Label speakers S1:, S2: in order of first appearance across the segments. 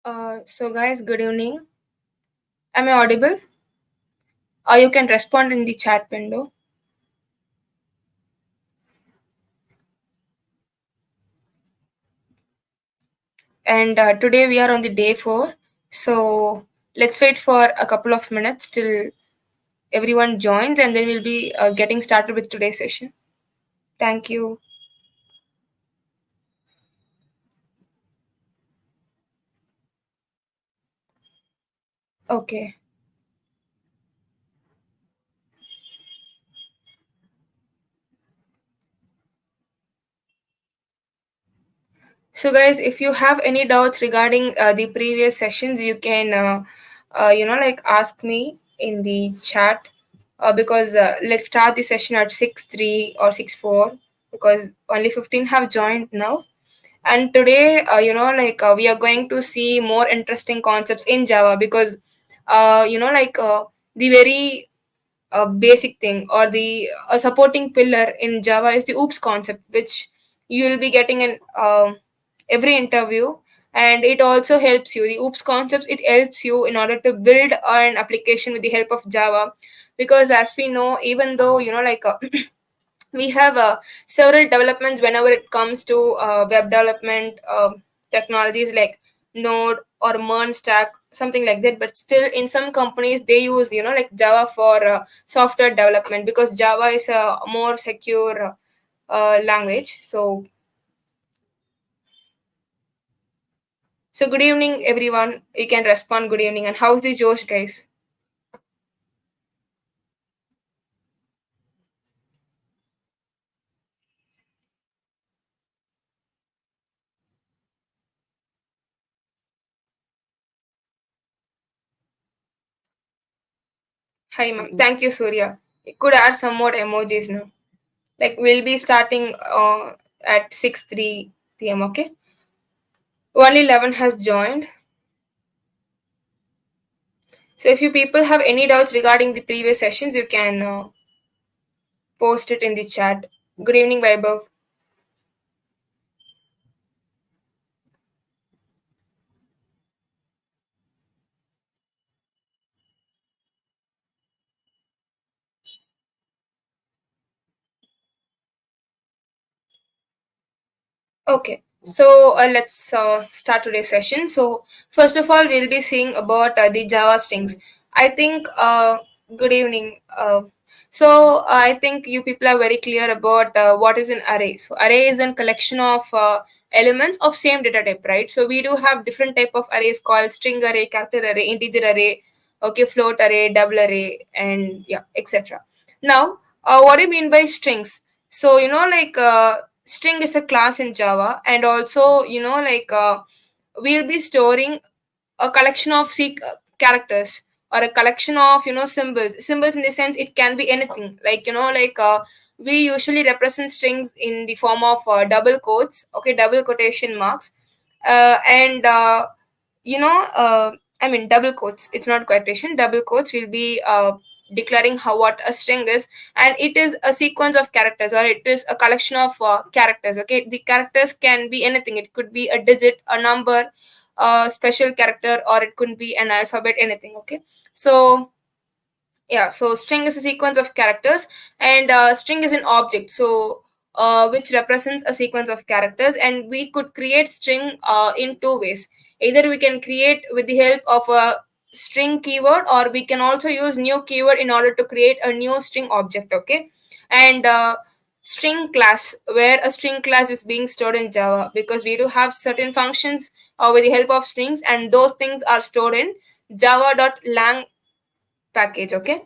S1: So guys, good evening. Am I audible? Or you can respond in the chat window. And today we are on the day 4. So let's wait for a couple of minutes till everyone joins and then we'll be getting started with today's session. Thank you. Okay. So guys, if you have any doubts regarding the previous sessions, you can ask me in the chat because let's start the session at 6:03 or 6:04 because only 15 have joined now. And today, we are going to see more interesting concepts in Java because the very basic thing or the supporting pillar in Java is the OOPS concept, which you will be getting in every interview. And it also helps you. The OOPS concepts, it helps you in order to build an application with the help of Java. Because as we know, even though, we have several developments whenever it comes to web development technologies like Node or Mern stack, something like that. But still, in some companies, they use like Java for software development because Java is a more secure language. So good evening, everyone. You can respond. Good evening, and how's the Josh, guys? Hi, ma'am. Thank you, Surya. You could add some more emojis now. Like we'll be starting at 6:03 p.m. Okay. Only 11 has joined. So if you people have any doubts regarding the previous sessions, you can post it in the chat. Good evening, Vaibhav. Okay, so let's start today's session. So first of all, we'll be seeing about the Java strings. I think good evening. So I think you people are very clear about what is an array. So array is a collection of elements of same data type, right? So we do have different type of arrays called string array, character array, integer array, okay, float array, double array, and yeah, etc. Now, what do you mean by strings? So string is a class in Java, and also we'll be storing a collection of characters or a collection of symbols in the sense it can be anything, we usually represent strings in the form of double quotes, okay, double quotation marks, and I mean double quotes, it's not quotation, double quotes will be declaring how what a string is, and it is a sequence of characters or it is a collection of characters, okay. The characters can be anything, it could be a digit, a number, a special character, or it could be an alphabet, anything, okay. So yeah, so string is a sequence of characters, and string is an object, so which represents a sequence of characters, and we could create string in two ways. Either we can create with the help of a string keyword, or we can also use new keyword in order to create a new string object, okay. And string class, where a string class is being stored in Java, because we do have certain functions with the help of strings, and those things are stored in java.lang package, okay.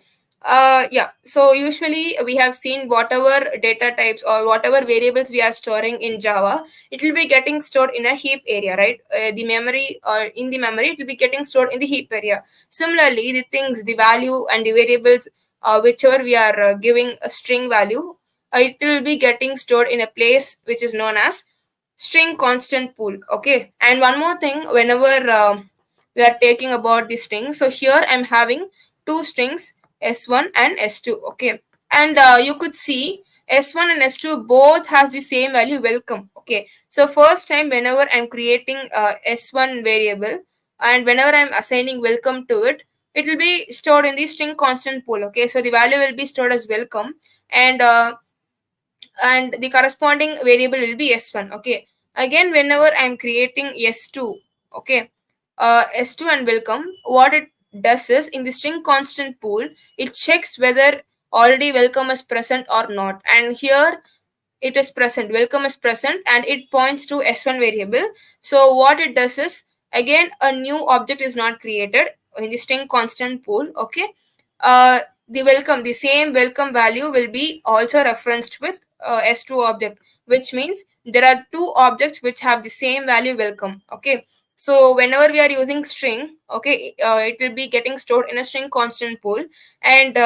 S1: Yeah, so usually we have seen whatever data types or whatever variables we are storing in Java, it will be getting stored in a heap area, right? The memory, or in the memory, it will be getting stored in the heap area. Similarly, the things, the value and the variables, whichever we are giving a string value, it will be getting stored in a place which is known as string constant pool, okay. And one more thing, whenever we are taking about the strings, so here I'm having two strings, s1 and s2, okay. And you could see s1 and s2 both has the same value, welcome, okay. So first time whenever I'm creating s1 variable, and whenever I'm assigning welcome to it, it will be stored in the string constant pool. Okay, so the value will be stored as welcome, and the corresponding variable will be s1. Okay, again whenever I'm creating s2, okay, s2 and welcome, what it does is in the string constant pool, it checks whether already welcome is present or not, and here it is present, welcome is present, and it points to s1 variable. So what it does is, again a new object is not created in the string constant pool. Okay, the welcome, the same welcome value will be also referenced with s2 object, which means there are two objects which have the same value welcome. Okay, so whenever we are using string, okay, it will be getting stored in a string constant pool, and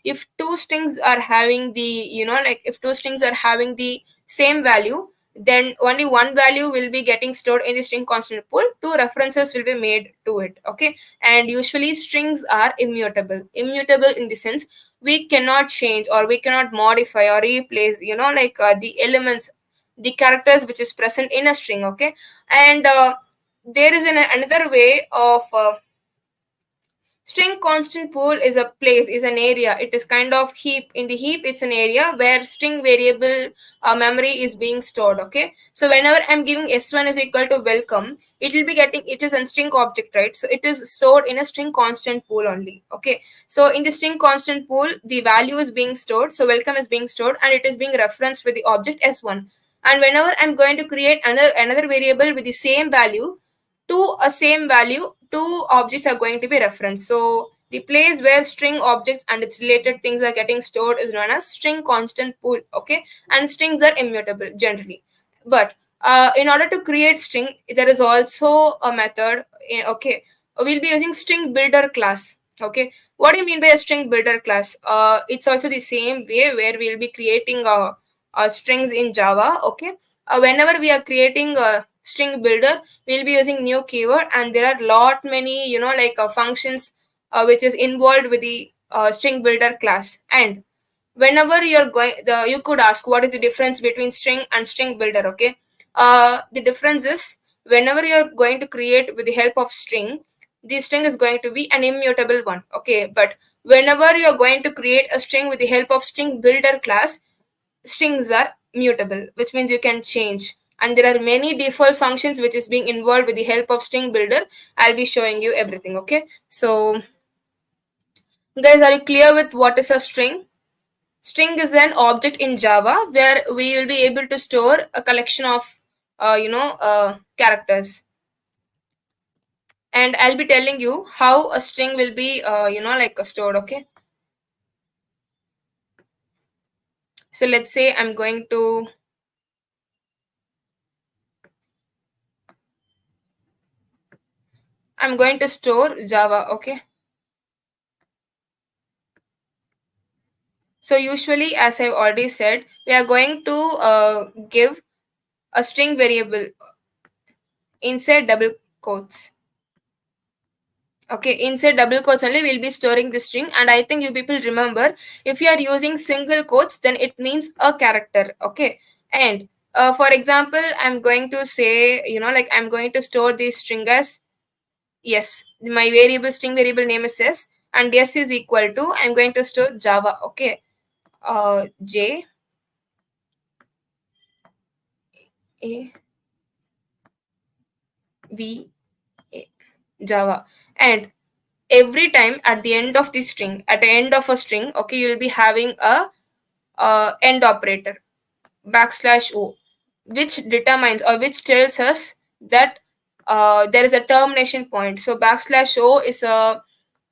S1: if two strings are having the, like if two strings are having the same value, then only one value will be getting stored in the string constant pool, two references will be made to it. Okay, and usually strings are immutable in the sense we cannot change or we cannot modify or replace, like the elements, the characters which is present in a string. Okay, and there is another way of string constant pool is a place, is an area. It is kind of heap. In the heap, it's an area where string variable memory is being stored. Okay, so whenever I'm giving s1 is equal to welcome, it will be getting, it is a string object, right? So it is stored in a string constant pool only. Okay, so in the string constant pool, the value is being stored. So welcome is being stored, and it is being referenced with the object s1. And whenever I'm going to create another variable with the same value, to a same value, two objects are going to be referenced. So the place where string objects and its related things are getting stored is known as string constant pool. Okay, and strings are immutable generally. But in order to create string, there is also a method. Okay, we'll be using string builder class. Okay, what do you mean by a string builder class? It's also the same way where we'll be creating strings in Java. Okay, whenever we are creating a string builder, we'll be using new keyword, and there are lot many, like functions which is involved with the string builder class. And whenever you're going, you could ask what is the difference between string and string builder. Okay, the difference is, whenever you're going to create with the help of string, the string is going to be an immutable one. Okay, but whenever you're going to create a string with the help of string builder class, strings are mutable, which means you can change, and there are many default functions which is being involved with the help of string builder. I'll be showing you everything. Okay, so guys, are you clear with what is a string? String is an object in Java where we will be able to store a collection of characters, and I'll be telling you how a string will be like stored. Okay, so let's say I'm going to store Java. Okay, so usually, as I've already said, we are going to give a string variable inside double quotes. Okay, inside double quotes only we'll be storing the string, and I think you people remember, if you are using single quotes, then it means a character. Okay, and for example, I'm going to say, like I'm going to store this string as yes. My variable string variable name is s, and s is equal to, I'm going to store Java. Okay, J A V A, Java, and every time at the end of the string, at the end of a string, okay, you will be having a end operator \o, which determines or which tells us that there is a termination point. So \o is a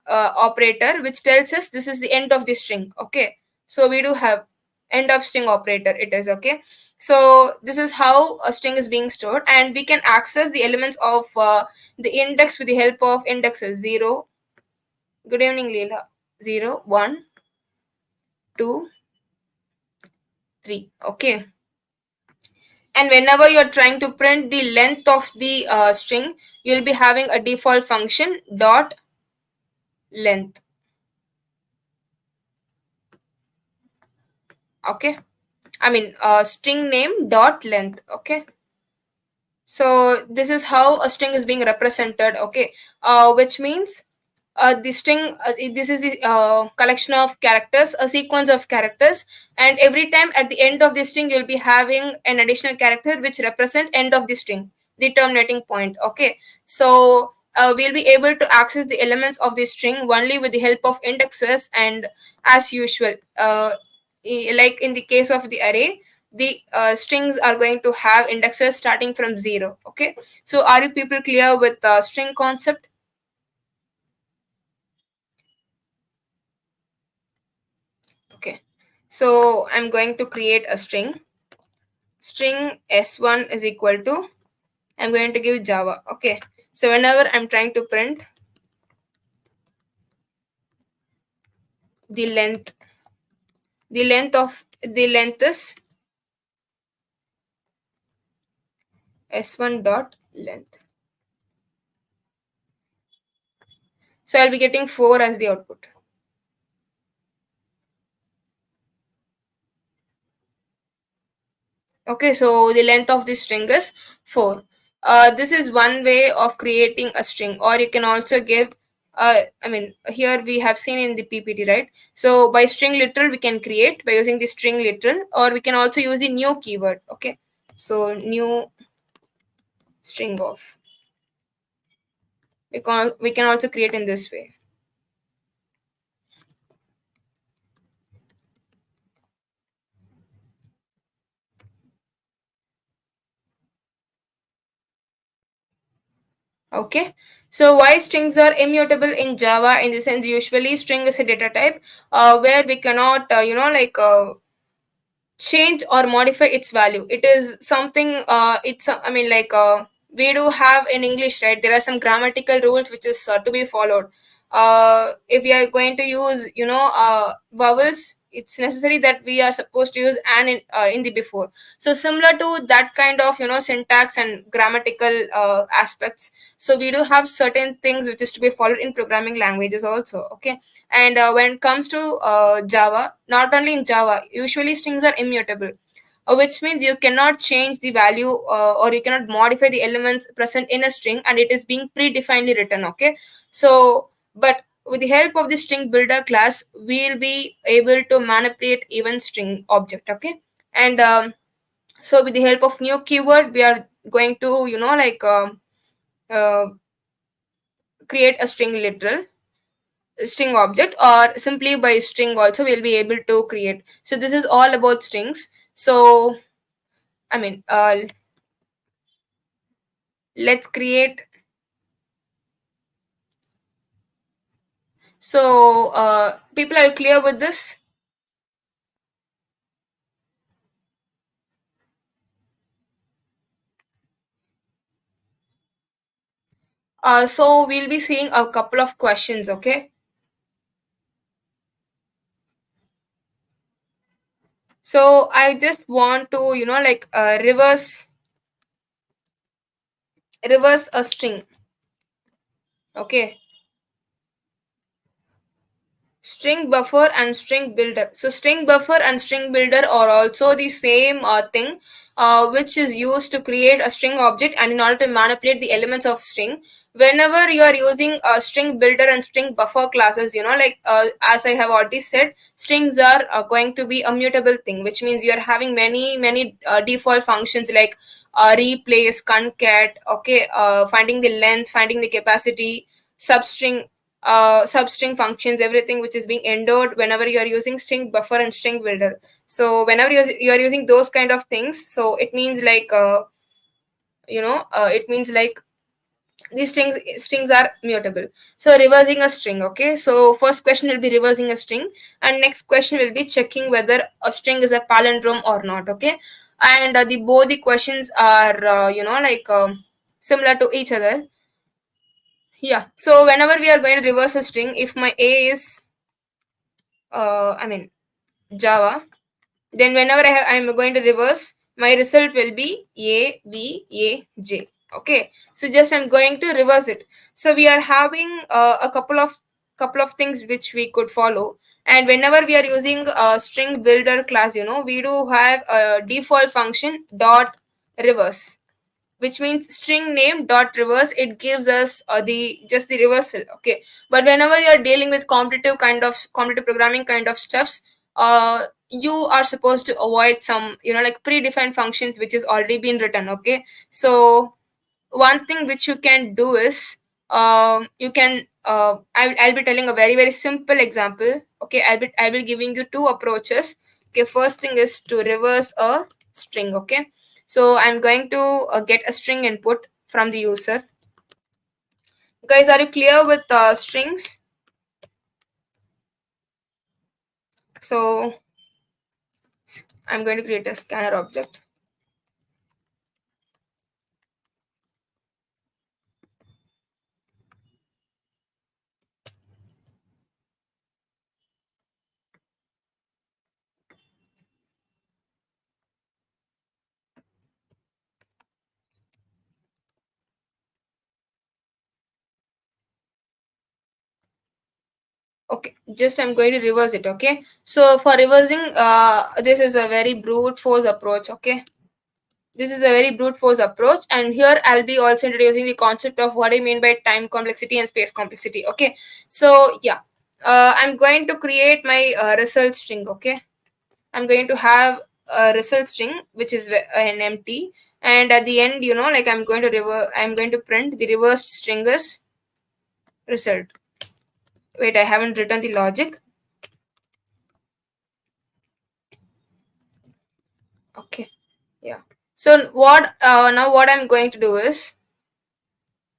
S1: operator which tells us this is the end of the string. Okay, so we do have end of string operator, it is. Okay, so this is how a string is being stored, and we can access the elements of the index with the help of indexes 0. Good evening, Leela. 0, 1, 2, 3. Okay, and whenever you're trying to print the length of the string, you'll be having a default function dot length. Okay, I mean string name dot length. Okay, So this is how a string is being represented. Okay, which means the string, this is the collection of characters, a sequence of characters, and every time at the end of the string you'll be having an additional character which represent end of the string, the terminating point. Okay, so we'll be able to access the elements of the string only with the help of indexes, and as usual, like in the case of the array, the strings are going to have indexes starting from 0. Okay, so are you people clear with the string concept? Okay, so I'm going to create a string s1 is equal to, I'm going to give Java. Okay, so whenever I'm trying to print the length, the length is s1 dot length, so I'll be getting 4 as the output. Okay, so the length of the string is 4. This is one way of creating a string, or you can also give, I mean, here we have seen in the PPT, right? So by string literal, we can create by using the string literal, or we can also use the new keyword. Okay, so new string of. We can also create in this way. Okay, so why strings are immutable in Java? In the sense, usually string is a data type where we cannot, change or modify its value. It is something, it's I mean, like, we do have in English, right? There are some grammatical rules which is to be followed. If we are going to use, vowels, it's necessary that we are supposed to use an in the before. So similar to that kind of, syntax and grammatical aspects, so we do have certain things which is to be followed in programming languages also. Okay, and when it comes to Java, not only in Java, usually strings are immutable, which means you cannot change the value, or you cannot modify the elements present in a string, and it is being predefinedly written. Okay, so but with the help of the string builder class, we'll be able to manipulate even string object. Okay, and so with the help of new keyword, we are going to, uh, create a string literal string object, or simply by string also we'll be able to create. So this is all about strings. So I mean, let's create. So people are clear with this? So we'll be seeing a couple of questions. Okay, so I just want to, reverse a string. Okay, string buffer and string builder. So string buffer and string builder are also the same thing, which is used to create a string object and in order to manipulate the elements of string. Whenever you are using a string builder and string buffer classes, as I have already said, strings are going to be a mutable thing, which means you are having many default functions like replace, concat, okay, finding the length, finding the capacity, substring, substring functions, everything which is being endured whenever you are using string buffer and string builder. So whenever you are using those kind of things, so it means like, it means like these strings are mutable. So reversing a string. Okay, so first question will be reversing a string, and next question will be checking whether a string is a palindrome or not. Okay, and the both the questions are, similar to each other. Yeah, so whenever we are going to reverse a string, if my a is, I mean, Java, then whenever I'm going to reverse, my result will be A, B, A, J. Okay, so just I'm going to reverse it. So we are having a couple of things which we could follow. And whenever we are using a string builder class, we do have a default function dot reverse. which means string name dot reverse, it gives us the just the reversal. Okay, but whenever you're dealing with competitive programming kind of stuffs, you are supposed to avoid some, like predefined functions which is already been written. Okay, so one thing which you can do is, you can I'll be telling a very very simple example. Okay, I'll be giving you two approaches. Okay, first thing is to reverse a string. Okay, so I'm going to get a string input from the user. Guys, are you clear with strings? So I'm going to create a scanner object. Okay, just I'm going to reverse it. Okay, so for reversing, this is a very brute force approach. Okay, this is a very brute force approach, and here I'll be also introducing the concept of what I mean by time complexity and space complexity. Okay, so yeah, I'm going to create my result string. Okay, I'm going to have a result string which is an empty, and at the end, like I'm going to print the reversed string as result. Wait, I haven't written the logic. Okay, yeah. So what now what I'm going to do is,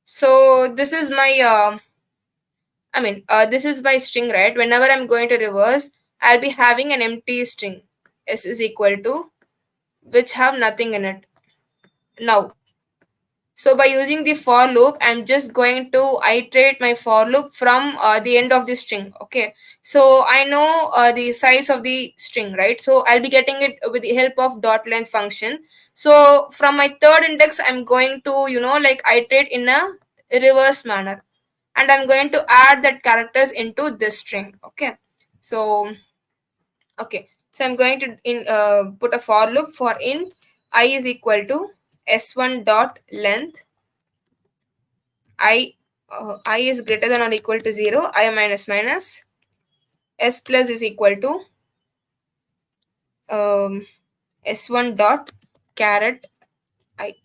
S1: so this is my this is my string, right? Whenever I'm going to reverse, I'll be having an empty string. S is equal to, which have nothing in it. Now, so by using the for loop, I'm just going to iterate my for loop from the end of the string. Okay. So I know the size of the string, right? So I'll be getting it with the help of dot length function. So from my third index, I'm going to, like iterate in a reverse manner, and I'm going to add that characters into this string. Okay, so I'm going to put a for loop for int I is equal to s1 dot length I is greater than or equal to 0, I minus minus s plus is equal to s1 dot caret I.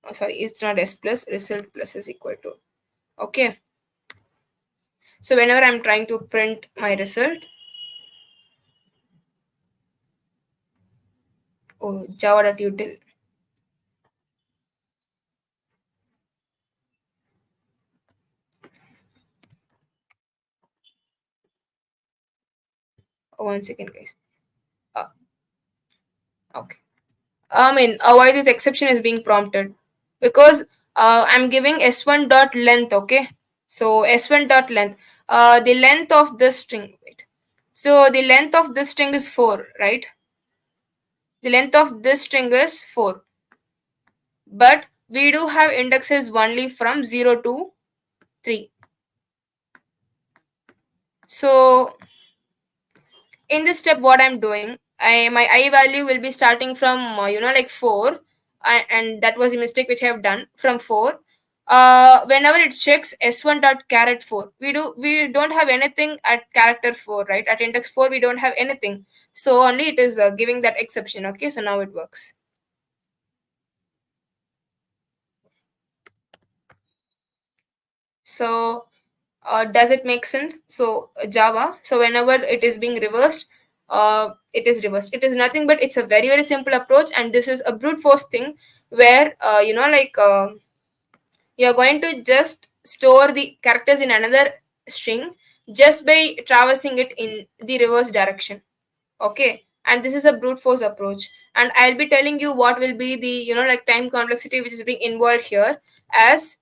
S1: Oh, sorry, it's not s plus, result plus is equal to. Okay, so whenever I'm trying to print my result, java.util. One second, guys. uh, okay, why this exception is being prompted? Because I'm giving s1 dot length. Okay, so s1 dot length, the length of this string. Wait, so the length of this string is 4, right? The length of this string is 4, but we do have indexes only from 0 to 3. So in this step, what I'm doing, my I value will be starting from like 4, and that was the mistake which I have done from 4. Whenever it checks s1 dot caret 4, we don't have anything at character 4, right? At index 4 we don't have anything, so only it is giving that exception. Okay, so now it works. So does it make sense? So Java, so whenever it is being reversed, it is reversed. It is nothing but it's a very very simple approach, and this is a brute force thing where you're going to just store the characters in another string just by traversing it in the reverse direction. Okay, and this is a brute force approach, and I'll be telling you what will be the like time complexity which is being involved here, as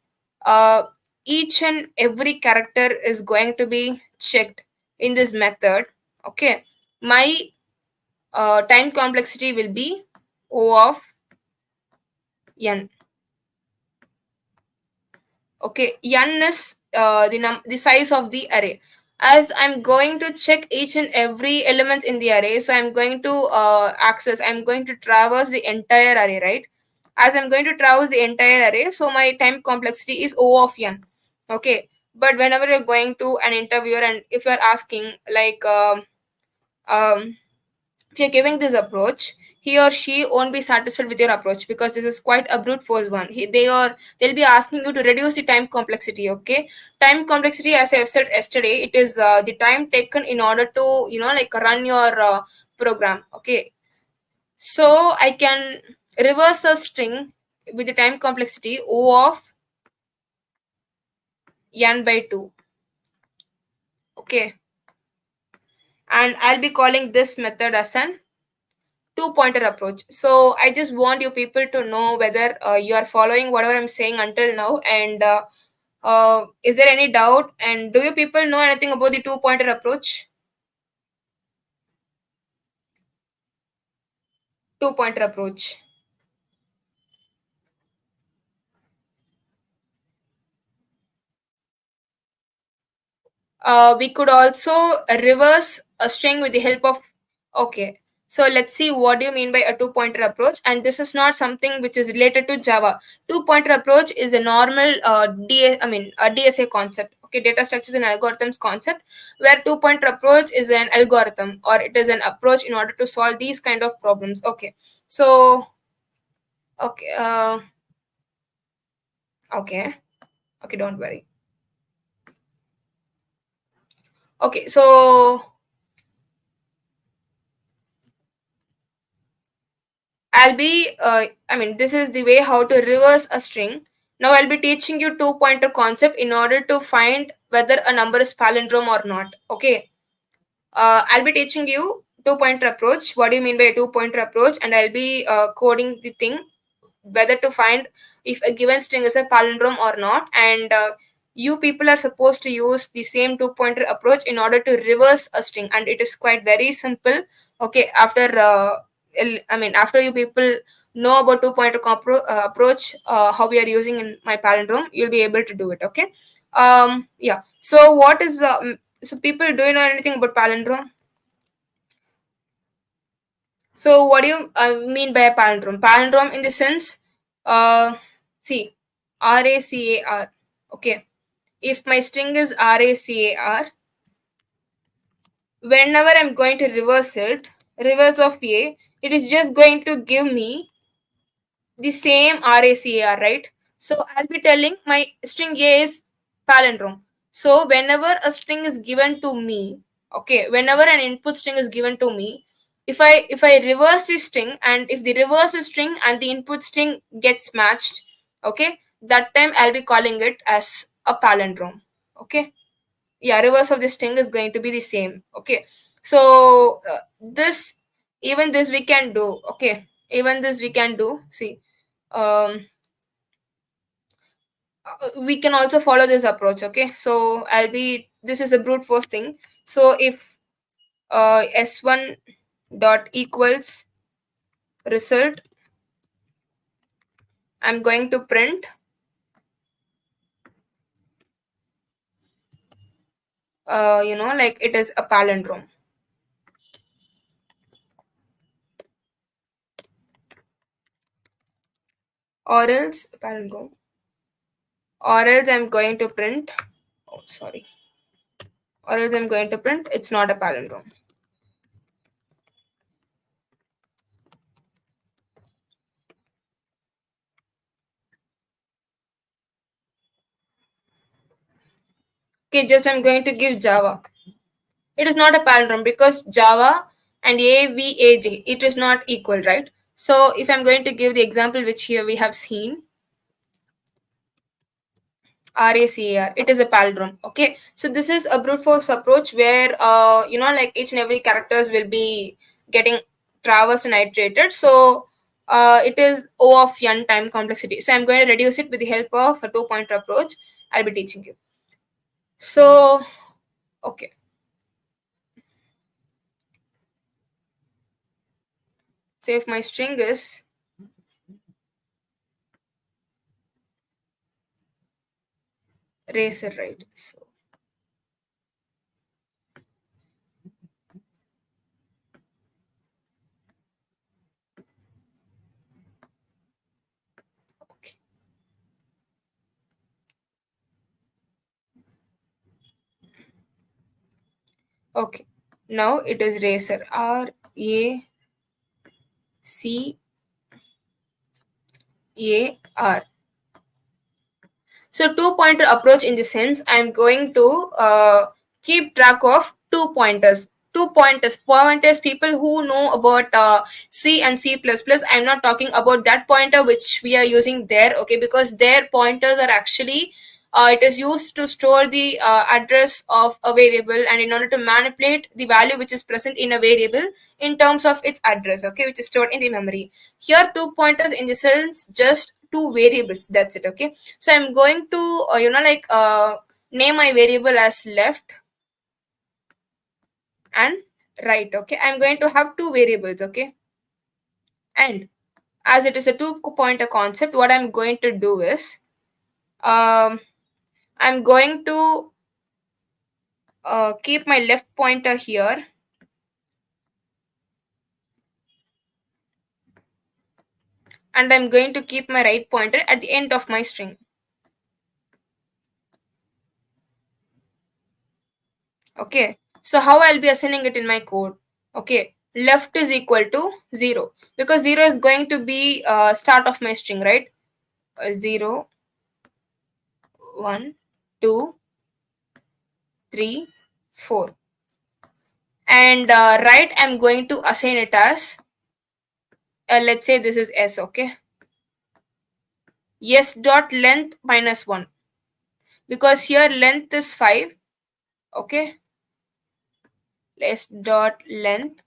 S1: uh, each and every character is going to be checked in this method. Okay, my time complexity will be O of n. Okay, n is the size of the array. As I'm going to check each and every element in the array, so I'm going to traverse the entire array, right? as I'm going to traverse the entire array, so my time complexity is O of n. Okay, but whenever you're going to an interviewer and if you're asking like um, if you're giving this approach, he or she won't be satisfied with your approach because this is quite a brute force one. They'll be asking you to reduce the time complexity. Okay, time complexity, as I've said yesterday, it is the time taken in order to like run your program. Okay, so I can reverse a string with the time complexity O of n by 2. Okay, and I'll be calling this method as an two pointer approach. So I just want you people to know whether you are following whatever I'm saying until now, and is there any doubt, and do you people know anything about the two pointer approach? Two pointer approach. We could also reverse a string with the help of. Okay, so let's see what do you mean by a two pointer approach, and this is not something which is related to Java. Two pointer approach is a normal a DSA concept. Okay, data structures and algorithms concept, where two pointer approach is an algorithm or it is an approach in order to solve these kind of problems. Okay, so okay, okay, okay, don't worry. Okay, so this is the way how to reverse a string. Now I'll be teaching you two pointer concept in order to find whether a number is palindrome or not. Okay. I'll be teaching you two pointer approach. What do you mean by a two pointer approach? And I'll be coding the thing whether to find if a given string is a palindrome or not. And you people are supposed to use the same two pointer approach in order to reverse a string, and it is quite very simple. Okay, after after you people know about two pointer approach, how we are using in my palindrome, you'll be able to do it. Okay. Yeah, so what is so people, do you know anything about palindrome? So what do you mean by a palindrome? Palindrome in the sense, see, RACAR. Okay. If my string is RACAR, whenever I'm going to reverse it, reverse of A, it is just going to give me the same RACAR, right? So I'll be telling my string A is palindrome. So whenever a string is given to me, okay, whenever an input string is given to me, if I reverse the string, and if the reverse string and the input string gets matched, okay, that time I'll be calling it as a palindrome. Okay, yeah, reverse of this string is going to be the same. Okay, so this even this we can do. Okay, even this we can do. See, um we can also follow this approach. Okay, so this is a brute force thing. So if s1 dot equals result, I'm going to print like it is a palindrome, or else palindrome, or else I'm going to print, oh sorry, or else I'm going to print it's not a palindrome. Okay, just I'm going to give Java. It is not a palindrome because Java and AVAJ, it is not equal, right? So if I'm going to give the example which here we have seen, RACAR, it is a palindrome. Okay, so this is a brute force approach where like each and every characters will be getting traversed and iterated. So it is O of n time complexity. So I'm going to reduce it with the help of a two pointer approach. I'll be teaching you. So okay, so if my string is racer, right? So Okay. Now it is racer. RACAR. So two pointer approach in the sense I'm going to keep track of two pointers. Pointers, people who know about C and C++. I'm not talking about that pointer which we are using there, okay, because their pointers are actually it is used to store the address of a variable, and in order to manipulate the value which is present in a variable in terms of its address, okay, which is stored in the memory. Here two pointers in the sense just two variables, that's it, okay. So I'm going to name my variable as left and right, okay. I'm going to have two variables, okay. And as it is a two pointer concept, what I'm going to do is um I'm going to keep my left pointer here, and I'm going to keep my right pointer at the end of my string. Okay, so how I'll be assigning it in my code? Okay, left is equal to 0, because 0 is going to be start of my string, right? 0, 1, 2, 3, 4. And right, I'm going to assign it as let's say this is s, okay. S dot length minus 1, because here length is 5, okay. S dot length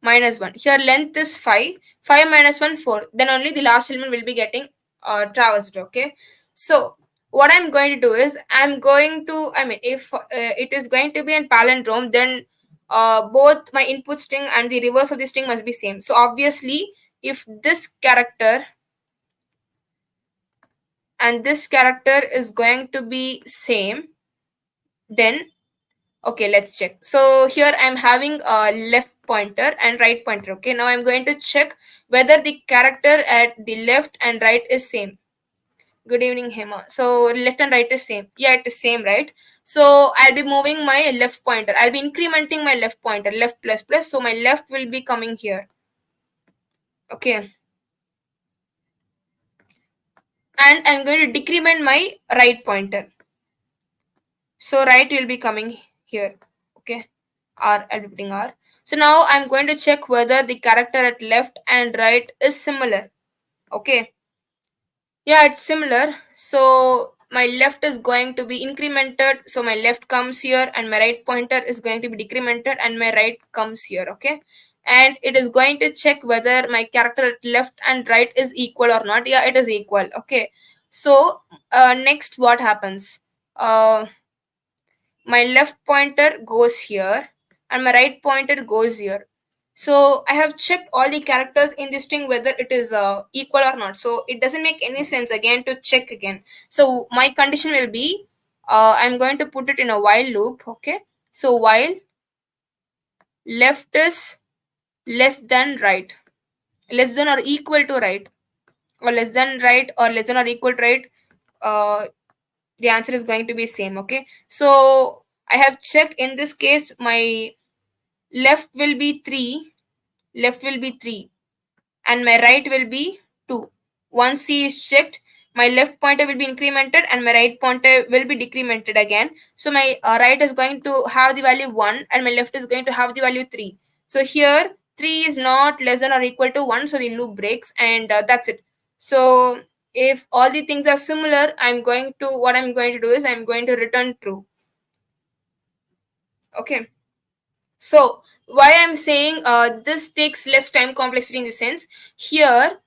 S1: minus 1. Here length is 5. 5 minus 1, 4. Then only the last element will be getting traversed, okay. So what I'm going to do is I'm going to, I mean, if it is going to be in palindrome, then both my input string and the reverse of the string must be same. So obviously, if this character and this character is going to be same, then okay, let's check. So here I'm having a left pointer and right pointer, okay. Now I'm going to check whether the character at the left and right is same. Good evening, Hema. So left and right is same. Yeah, it is same, right? So I'll be moving my left pointer. I'll be incrementing my left pointer, left plus plus. So my left will be coming here, okay. And I'm going to decrement my right pointer. So right will be coming here, okay. R, I'll be putting R. So now I'm going to check whether the character at left and right is similar, okay. Yeah, it's similar. So my left is going to be incremented, so my left comes here, and my right pointer is going to be decremented and my right comes here, okay. And it is going to check whether my character at left and right is equal or not. Yeah, it is equal, okay. So next what happens, my left pointer goes here and my right pointer goes here. So I have checked all the characters in this string whether it is equal or not. So it doesn't make any sense again to check again. So my condition will be I'm going to put it in a while loop, okay. So while left is less than right, less than or equal to right, or less than right or less than or equal to right, uh, the answer is going to be same, okay. So I have checked in this case my left will be 3, left will be 3, and my right will be 2. Once C is checked, my left pointer will be incremented and my right pointer will be decremented again. So my right is going to have the value 1 and my left is going to have the value 3. So here 3 is not less than or equal to 1, so the loop breaks, and that's it. So if all the things are similar, what I'm going to do is I'm going to return true, okay. So why I'm saying this takes less time complexity in the sense, here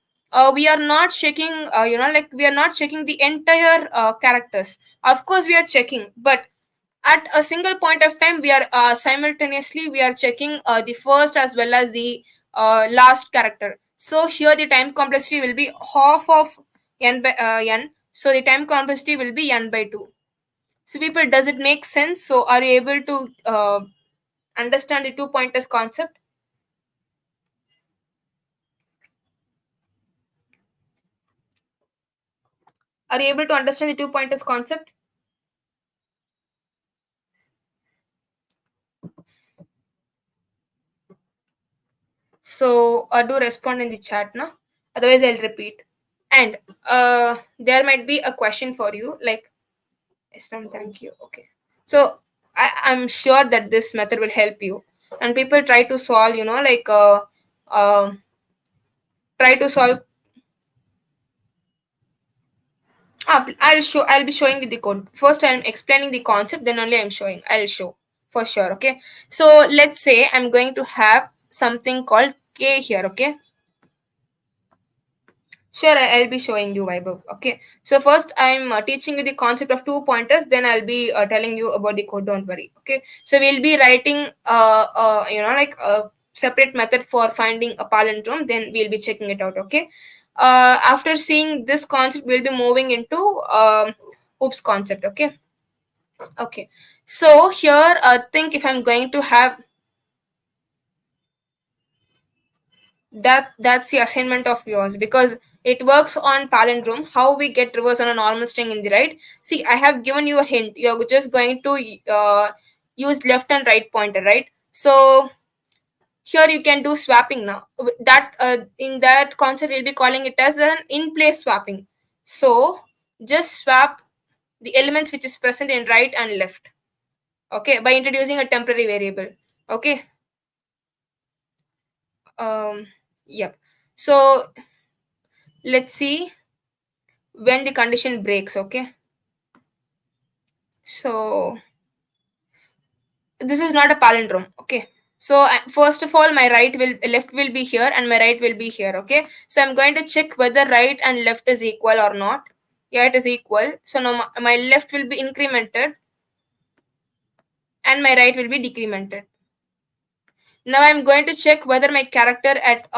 S1: we are not checking we are not checking the entire characters. Of course we are checking, but at a single point of time we are simultaneously we are checking the first as well as the last character. So here the time complexity will be half of n by n, so the time complexity will be n by 2. So people, does it make sense? So are you able to understand the two pointers concept? Are you able to understand the two pointers concept? So do respond in the chat now. Otherwise, I'll repeat. And there might be a question for you, like, yes, ma'am, thank you. Okay. So I'm sure that this method will help you. And people try to solve, uh, try to solve. I'll be showing you the code. First, I'm explaining the concept, then only I'm showing. I'll show for sure. Okay. So let's say I'm going to have something called K here. Okay. Sure, I'll be showing you Vaibhav. Okay. So first, I'm teaching you the concept of two pointers. Then I'll be telling you about the code. Don't worry. Okay. So we'll be writing, like a separate method for finding a palindrome. Then we'll be checking it out. Okay. After seeing this concept, we'll be moving into oops concept. Okay. Okay. So here, think if I'm going to have that's the assignment of yours, because it works on palindrome, how we get reverse on a normal string in the right. See, I have given you a hint. You're just going to use left and right pointer, right? So here you can do swapping now. That in that concept we'll be calling it as an in place swapping. So just swap the elements which is present in right and left, okay, by introducing a temporary variable. Okay. um yep. So let's see when the condition breaks. Okay. So this is not a palindrome. Okay. So first of all, my left will be here and my right will be here. Okay. So I'm going to check whether right and left is equal or not. Yeah, it is equal. So now my left will be incremented and my right will be decremented. Now I'm going to check whether my character at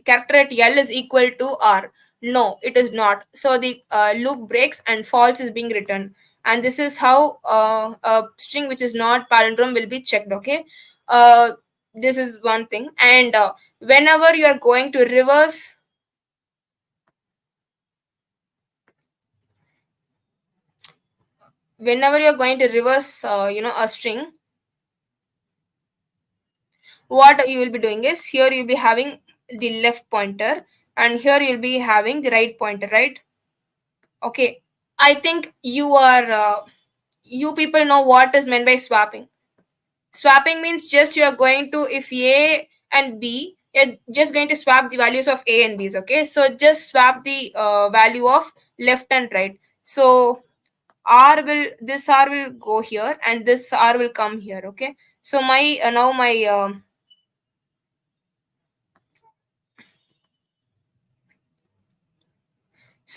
S1: character at L is equal to R. No, it is not. So the loop breaks and false is being returned. And this is how a string which is not palindrome will be checked. Okay. This is one thing. And whenever you are going to reverse, a string, what you will be doing is here you'll be having the left pointer and here you'll be having the right pointer, right? Okay. I think you people know what is meant by swapping. Swapping means just you are going to, if A and B, you're just going to swap the values of A and B's. Okay. So just swap the value of left and right. So this R will go here and this R will come here. Okay. So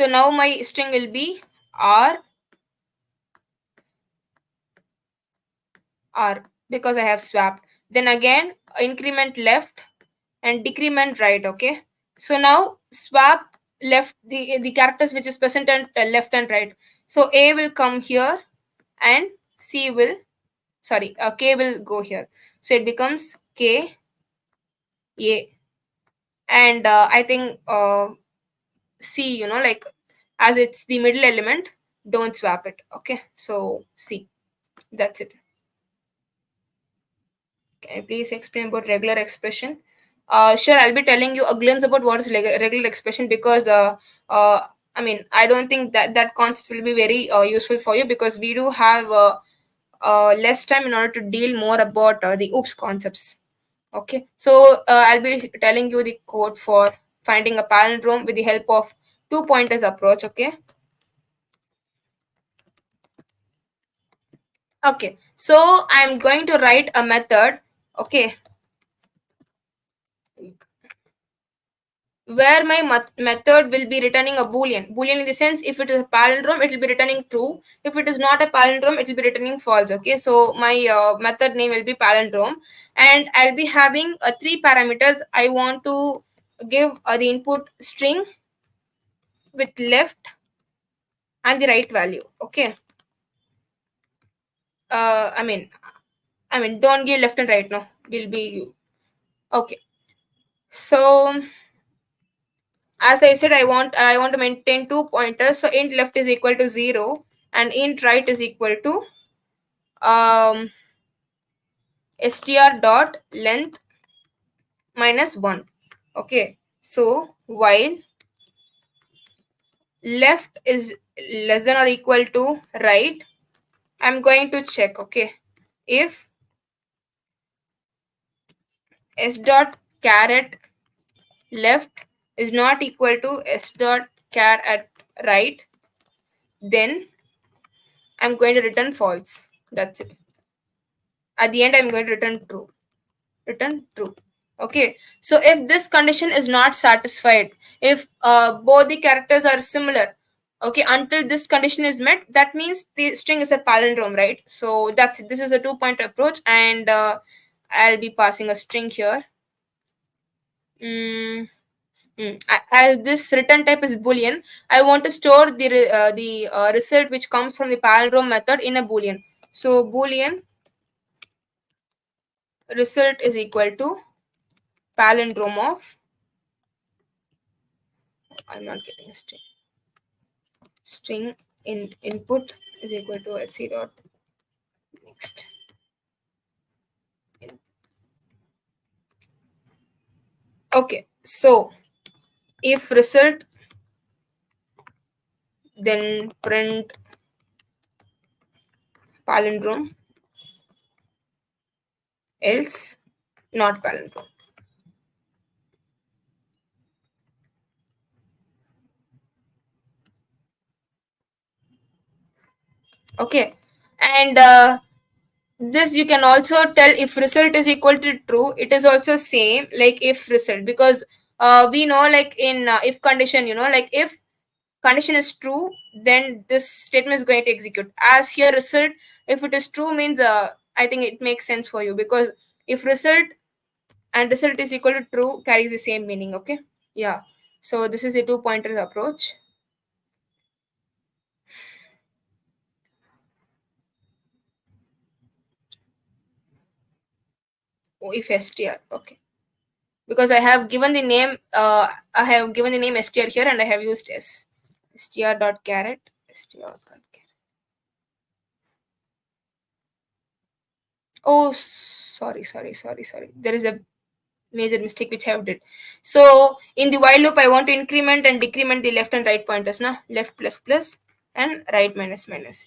S1: now my string will be R because I have swapped. Then again, increment left and decrement right. Okay. So now swap left the characters which is present at left and right. So A will come here and K will go here. So it becomes K A. And I think C, like as it's the middle element, don't swap it. Okay. So C. That's it. Can you please explain about regular expression? Sure, I'll be telling you a glimpse about what is regular expression, because I don't think that concept will be very useful for you, because we do have less time in order to deal more about the oops concepts. Okay, so I'll be telling you the code for finding a palindrome with the help of two pointers approach. Okay. Okay, so I'm going to write a method. Okay, where my method will be returning a boolean. Boolean in the sense, if it is a palindrome, it will be returning true. If it is not a palindrome, it will be returning false. Okay, so my method name will be palindrome, and I'll be having three parameters. I want to give the input string with left and the right value. Okay. uh i mean don't give left and right. No, will be okay. So as I said, I want to maintain two pointers. So int left is equal to 0 and int right is equal to um str dot length minus 1. Okay, so while left is less than or equal to right, I'm going to check, okay, if s dot caret left is not equal to s dot char at right, then I'm going to return false. That's it. At the end, I'm going to return true. Return true. Okay. So if this condition is not satisfied, if both the characters are similar, okay, until this condition is met, that means the string is a palindrome, right? So that's it. This is a two-point approach, and I'll be passing a string here. Mm, As this return type is boolean, I want to store the result which comes from the palindrome method in a boolean. So boolean result is equal to palindrome of, I'm not getting a string in input is equal to sc dot next. Okay, so if result, then print palindrome, else not palindrome. Okay, and this you can also tell if result is equal to true, it is also same like if result, because we know like in if condition, like if condition is true, then this statement is going to execute. As here result, if it is true means I think it makes sense for you, because if result and result is equal to true carries the same meaning. Okay, yeah, so this is a two pointers approach. Oh, if str, okay, because I have given the name str here, and I have used str dot caret str dot caret. Oh, sorry, there is a major mistake which I have did. So in the while loop, I want to increment and decrement the left and right pointers, na, left plus plus and right minus minus.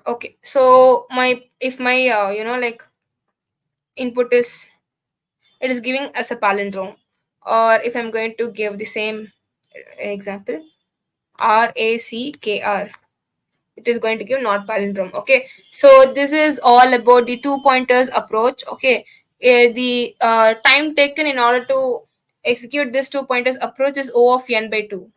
S1: Okay, so my if my like input is, it is giving as a palindrome, or if I'm going to give the same example, rackr, it is going to give not palindrome. Okay, so this is all about the two pointers approach. Okay, the time taken in order to execute this two pointers approach is O of n by 2.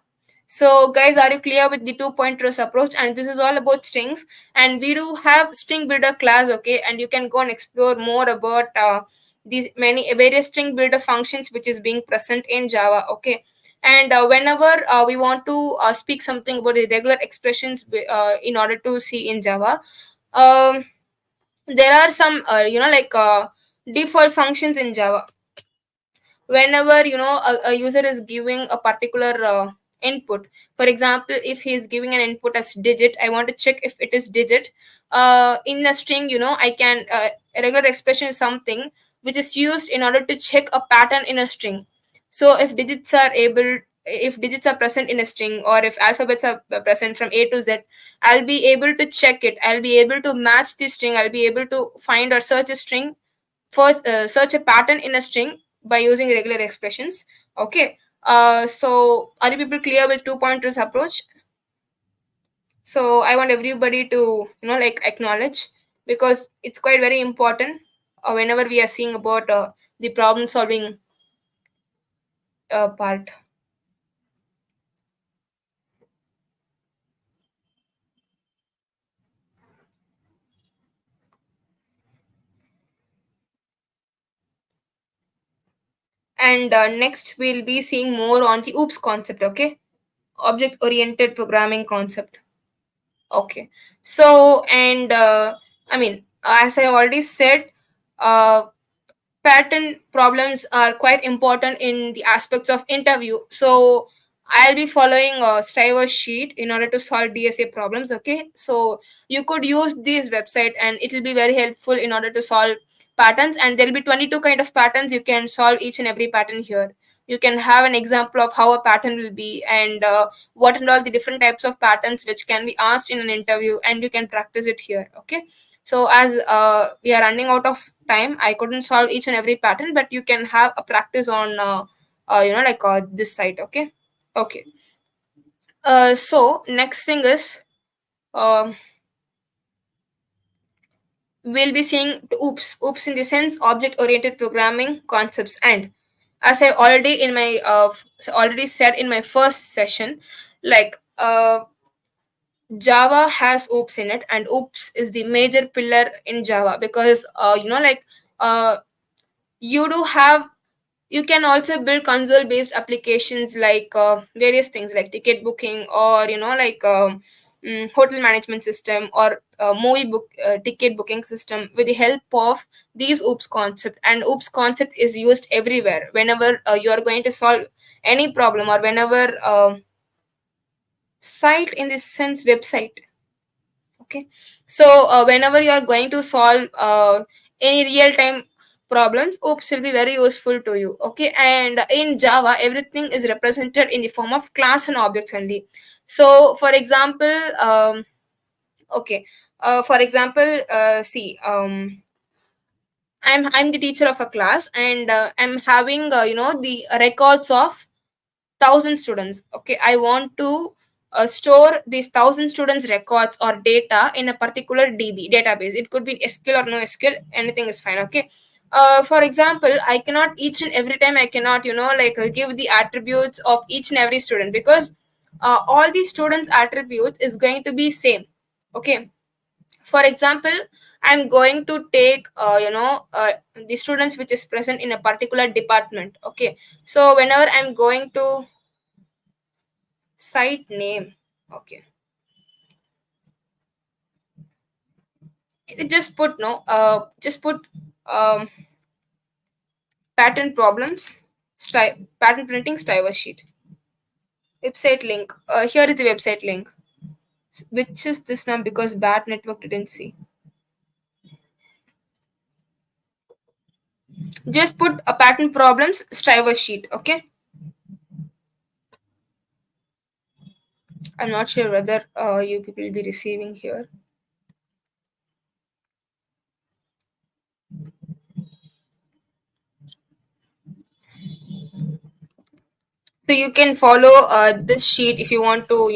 S1: So guys, are you clear with the two pointers approach? And this is all about strings, and we do have string builder class. Okay, and you can go and explore more about these many various string builder functions which is being present in Java. Okay, and whenever we want to speak something about the regular expressions in order to see in Java, um, there are some like default functions in Java. Whenever a user is giving a particular input, for example, if he is giving an input as digit, I want to check if it is digit in a string. I can a regular expression is something which is used in order to check a pattern in a string. So if digits are present in a string, or if alphabets are present from A to Z, I'll be able to check it, I'll be able to match the string, I'll be able to find or search a string for search a pattern in a string by using regular expressions. Okay, so are you people clear with two pointers approach? So I want everybody to like acknowledge, because it's quite very important whenever we are seeing about the problem solving part. And next we'll be seeing more on the oops concept. Okay, object oriented programming concept. Okay, so and I mean, as I already said, uh, pattern problems are quite important in the aspects of interview. So I'll be following a Stiver sheet in order to solve DSA problems. Okay, so you could use this website and it will be very helpful in order to solve patterns. And there'll be 22 kind of patterns. You can solve each and every pattern here. You can have an example of how a pattern will be, and what and all the different types of patterns which can be asked in an interview, and you can practice it here. Okay, so as we are running out of time, I couldn't solve each and every pattern, but you can have a practice on this site. Okay. Okay. So next thing is, um we'll be seeing oops in the sense object oriented programming concepts. And as I already in my already said in my first session, like Java has oops in it, and oops is the major pillar in Java, because uh you do have you can also build console based applications like various things like ticket booking, or hotel management system, or movie book ticket booking system with the help of these oops concept. And oops concept is used everywhere whenever you are going to solve any problem, or whenever site in this sense website. Okay, so whenever you are going to solve any real time problems, oops will be very useful to you. Okay, and in Java everything is represented in the form of class and objects only. So for example, okay for example see I'm the teacher of a class, and I'm having the records of 1,000 students. Okay, I want to store these 1,000 students records or data in a particular database. It could be SQL or no SQL, anything is fine. Okay, for example, I cannot each and every time, I cannot give the attributes of each and every student, because all the students attributes is going to be same. Okay, for example, I'm going to take the students which is present in a particular department. Okay, so whenever I'm going to site name, okay, just put no just put um pattern problems, pattern printing stiver sheet, website link. Here is the website link, which is this one, because bad network didn't see. Just put a pattern problems stiver sheet. Okay, I'm not sure whether you people will be receiving here. So you can follow this sheet if you want to,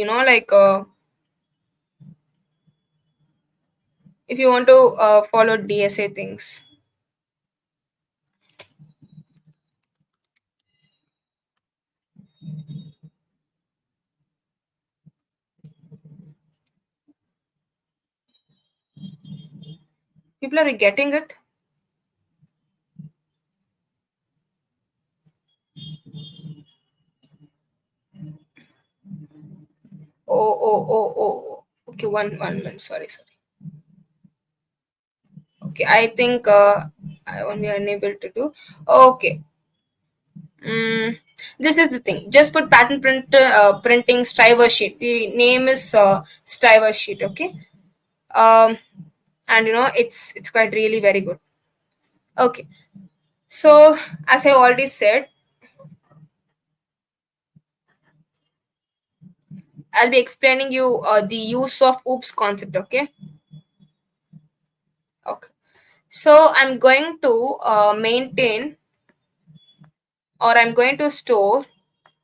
S1: if you want to follow DSA things. People are getting it. Oh. Okay, one. Sorry, sorry. Okay, I think I won't be unable to do. Okay. Mm, this is the thing. Just put printing stiver sheet. The name is stiver sheet. Okay. Um, and it's quite really very good. Okay. So as I already said, I'll be explaining you the use of oops concept. Okay. Okay. So I'm going to maintain, or I'm going to store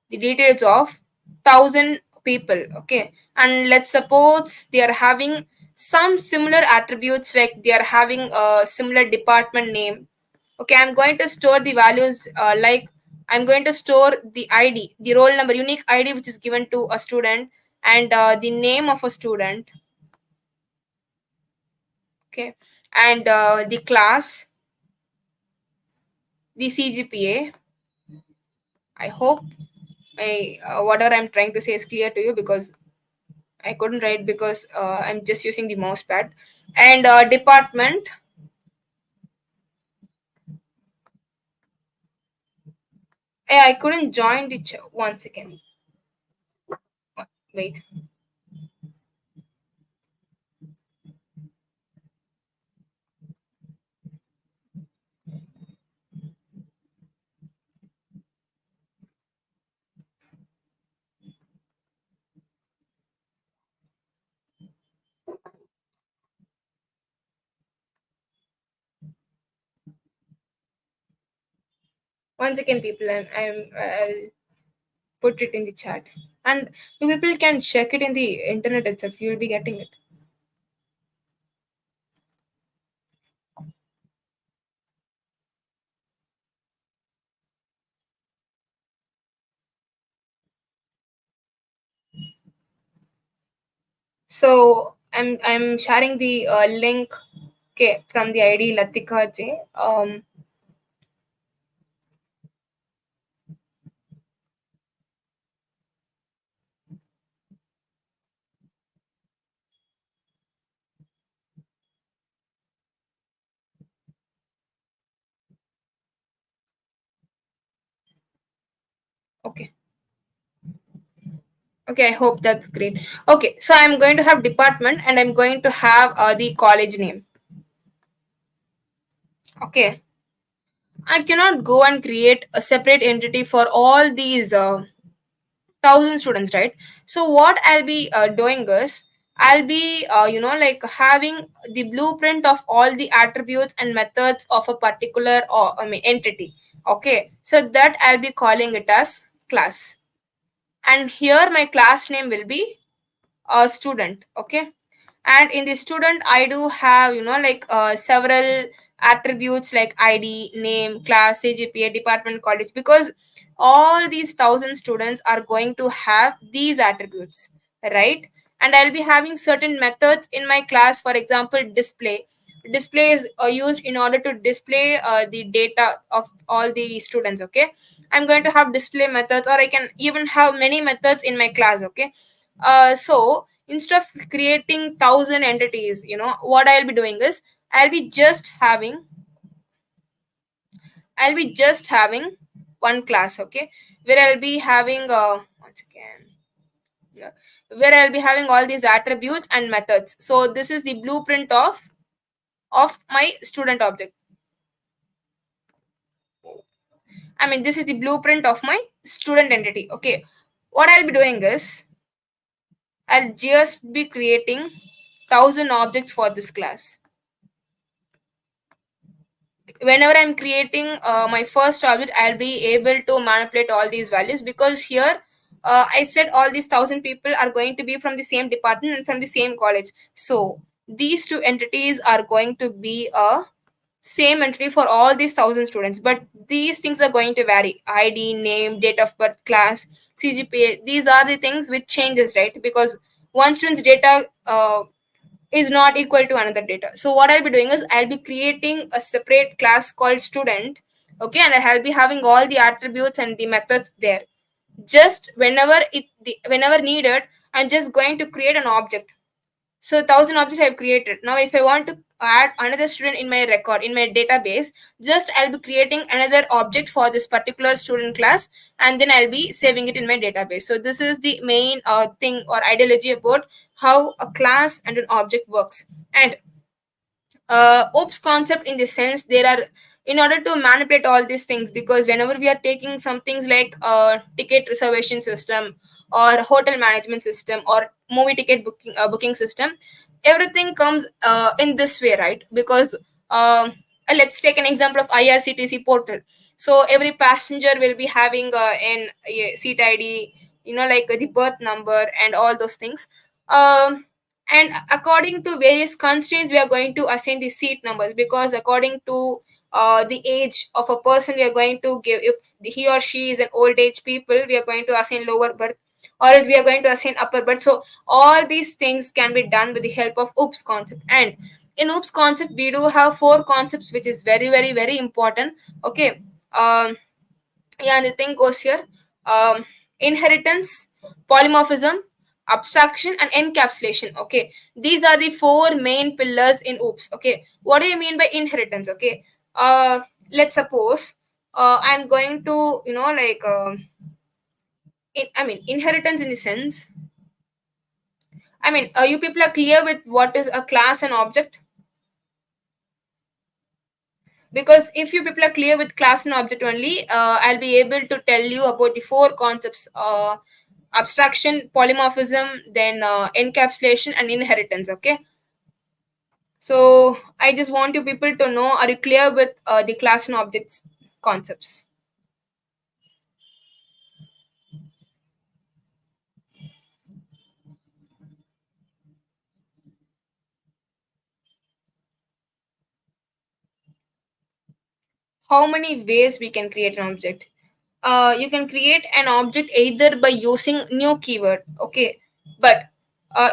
S1: the details of 1,000 people. Okay, and let's suppose they are having some similar attributes, like they are having a similar department name. Okay, I'm going to store the values like I'm going to store the ID, the roll number, unique ID which is given to a student, and the name of a student. Okay, and the class, the CGPA. I hope whatever I'm trying to say is clear to you, because I couldn't write because I'm just using the mouse pad. And department. I couldn't join the one second. Wait, one second, people. I'll put it in the chat, and you people can check it in the internet itself. You'll be getting it. So I'm sharing the link. Okay, from the ID Latika J. Okay. Okay, I hope that's great. Okay, so I'm going to have department and I'm going to have the college name. Okay, I cannot go and create a separate entity for all these thousand students, right? So what I'll be doing is I'll be like having the blueprint of all the attributes and methods of a particular or entity. Okay, so that I'll be calling it as class, and here my class name will be a student. Okay, and in the student I do have like several attributes like ID, name, class, CGPA, department, college, because all these thousand students are going to have these attributes, right? And I'll be having certain methods in my class. For example, display is used in order to display the data of all the students. Okay, I'm going to have display methods, or I can even have many methods in my class. Okay, so instead of creating thousand entities, what I'll be doing is i'll be just having I'll be just having one class. Okay, where I'll be having once again yeah, where I'll be having all these attributes and methods. So this is the blueprint of my student object. This is the blueprint of my student entity. Okay, what I'll be doing is I'll just be creating thousand objects for this class. Whenever I'm creating my first object, I'll be able to manipulate all these values, because here I said all these thousand people are going to be from the same department and from the same college. So these two entities are going to be a same entity for all these thousand students, but these things are going to vary: ID, name, date of birth, class, CGPA. These are the things which changes, right? Because one student's data is not equal to another data. So what I'll be doing is I'll be creating a separate class called student. Okay, and I'll be having all the attributes and the methods there. Just whenever needed, I'm just going to create an object. So thousand objects I've created. Now if I want to add another student in my record, in my database, just I'll be creating another object for this particular student class, and then I'll be saving it in my database. So this is the main thing or ideology about how a class and an object works. And ops concept, in the sense, there are, in order to manipulate all these things, because whenever we are taking some things like ticket reservation system or hotel management system or movie ticket booking system, everything comes in this way, right? Because let's take an example of IRCTC portal. So every passenger will be having a seat ID, like the birth number and all those things. And according to various constraints, we are going to assign the seat numbers, because according to the age of a person, we are going to give, if he or she is an old age people, we are going to assign lower birth, or if we are going to assign upper birth. So all these things can be done with the help of oops concept. And in oops concept, we do have four concepts, which is very, very, very important. Okay, yeah, and the thing goes here: inheritance, polymorphism, abstraction, and encapsulation. Okay, these are the four main pillars in oops. Okay, what do you mean by inheritance? Okay, let's suppose I'm going to inheritance in the sense, I mean, you people are clear with what is a class and object? Because if you people are clear with class and object only, I'll be able to tell you about the four concepts: abstraction, polymorphism, then encapsulation and inheritance. Okay, so I just want you people to know, are you clear with the class and objects concepts? How many ways we can create an object? You can create an object either by using new keyword, okay, but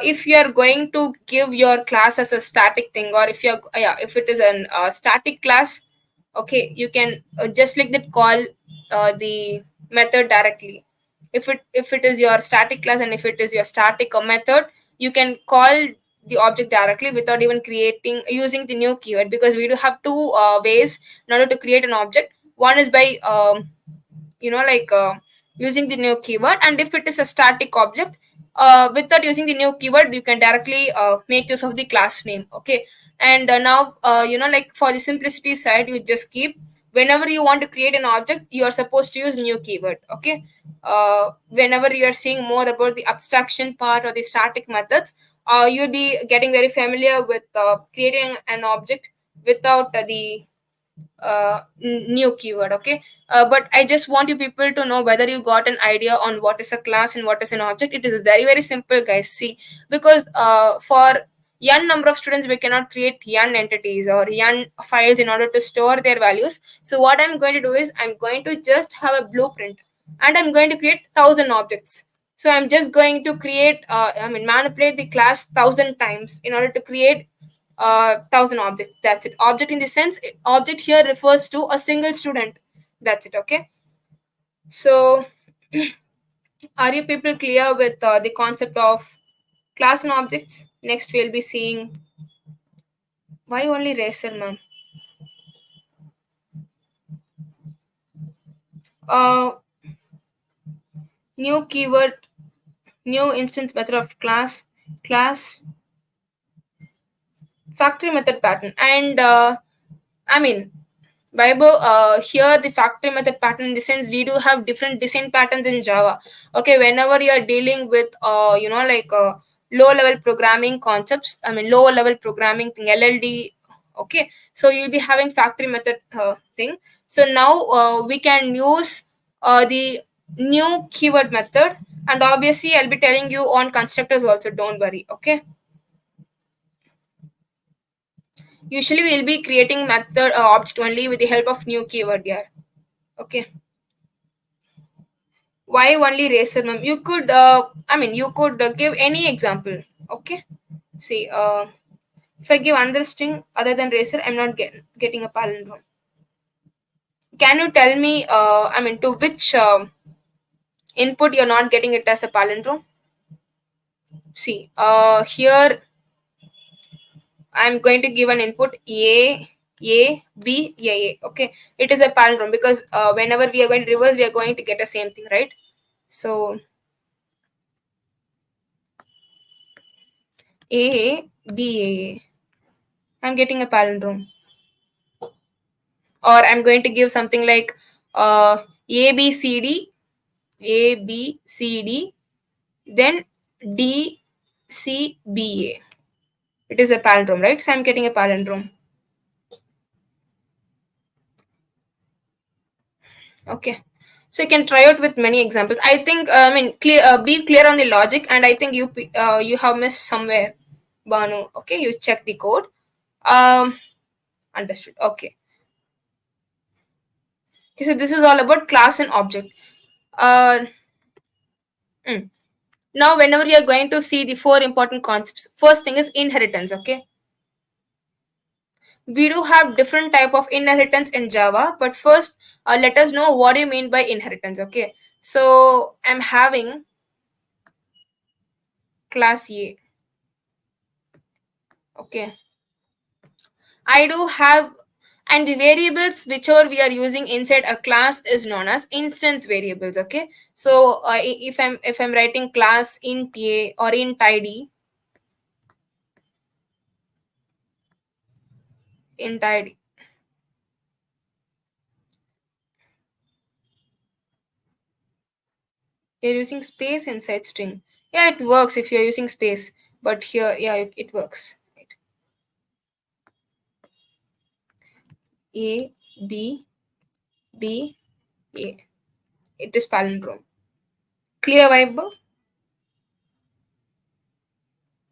S1: if you are going to give your class as a static thing, or if you're yeah, if it is an static class, okay, you can just like that call the method directly. If it is your static class, and if it is your static method, you can call the object directly without even creating using the new keyword, because we do have two ways in order to create an object. One is by using the new keyword, and if it is a static object, without using the new keyword, you can directly make use of the class name. Okay, and now for the simplicity side, you just keep, whenever you want to create an object, you are supposed to use new keyword. Okay, whenever you are seeing more about the abstraction part or the static methods, you'll be getting very familiar with creating an object without the new keyword. Okay, but I just want you people to know whether you got an idea on what is a class and what is an object. It is very very simple, guys. See, because for n number of students, we cannot create n entities or n files in order to store their values. So what I'm going to do is, I'm going to just have a blueprint, and I'm going to create 1,000 objects. So I'm just going to create manipulate the class 1,000 times in order to create 1,000 objects. That's it. Object in the sense, object here refers to a single student. That's it. Okay, so are you people clear with the concept of class and objects? Next we'll be seeing, why only racer, ma'am? uh New keyword, new instance method of class factory method pattern. And I mean, Bible, here the factory method pattern, in the sense, we do have different design patterns in Java. Okay, whenever you are dealing with low level programming concepts, I mean lower level programming thing, LLD. Okay, so you'll be having factory method thing. So now we can use the new keyword method, and obviously I'll be telling you on constructors also. Don't worry. Okay, usually we'll be creating method object only with the help of new keyword here. Okay, why only racer, ma'am? You could you could give any example. Okay, see, if I give another string other than racer, I'm not getting a palindrome. Can you tell me to which input you're not getting it as a palindrome? See, here I'm going to give an input a b a. Okay, it is a palindrome, because whenever we are going to reverse, we are going to get the same thing, right? So a b a, I'm getting a palindrome. Or I'm going to give something like a b c d, a b c d, then d c b a. It is a palindrome, right? So I'm getting a palindrome. Okay, so you can try out with many examples. I think clear, be clear on the logic, and I think you have missed somewhere, Banu. Okay, you check the code. um Understood. Okay. Okay, so this is all about class and object. uh mm. Now, whenever you are going to see the four important concepts, first thing is inheritance. Okay, we do have different type of inheritance in Java, but first, let us know what do you mean by inheritance. Okay, so I'm having class A. Okay, I do have, and the variables whichever we are using inside a class is known as instance variables. Okay, so if I'm writing class int A or int id, int id. You're using space inside string. Yeah, it works if you're using space. But here, yeah, it works. Right. A, B, B, A. It is palindrome. Clear vibe?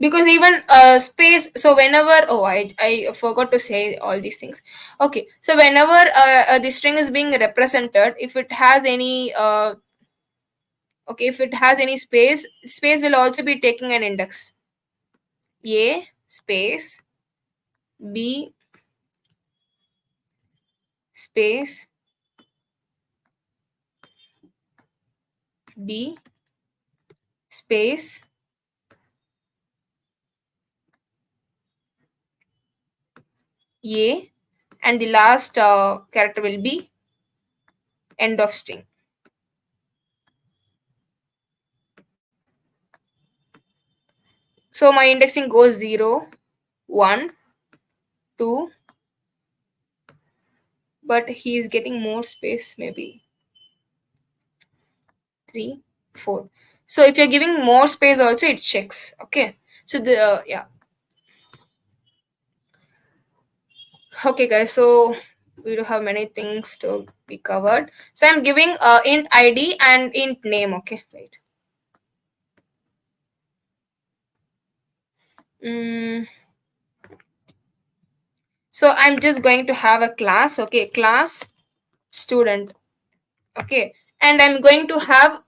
S1: Because even space, so whenever, oh, I forgot to say all these things. Okay, so whenever the string is being represented, if it has any okay, if it has any space, space will also be taking an index. A space B space B space A, and the last character will be end of string. So my indexing goes 0, 1, 2, but he is getting more space, maybe 3, 4. So if you're giving more space also, it checks. Okay. So the yeah. Okay, guys. So we do have many things to be covered. So I'm giving int ID and int name. Okay, right. Mm, so I'm just going to have a class. Okay, class student. Okay, and I'm going to have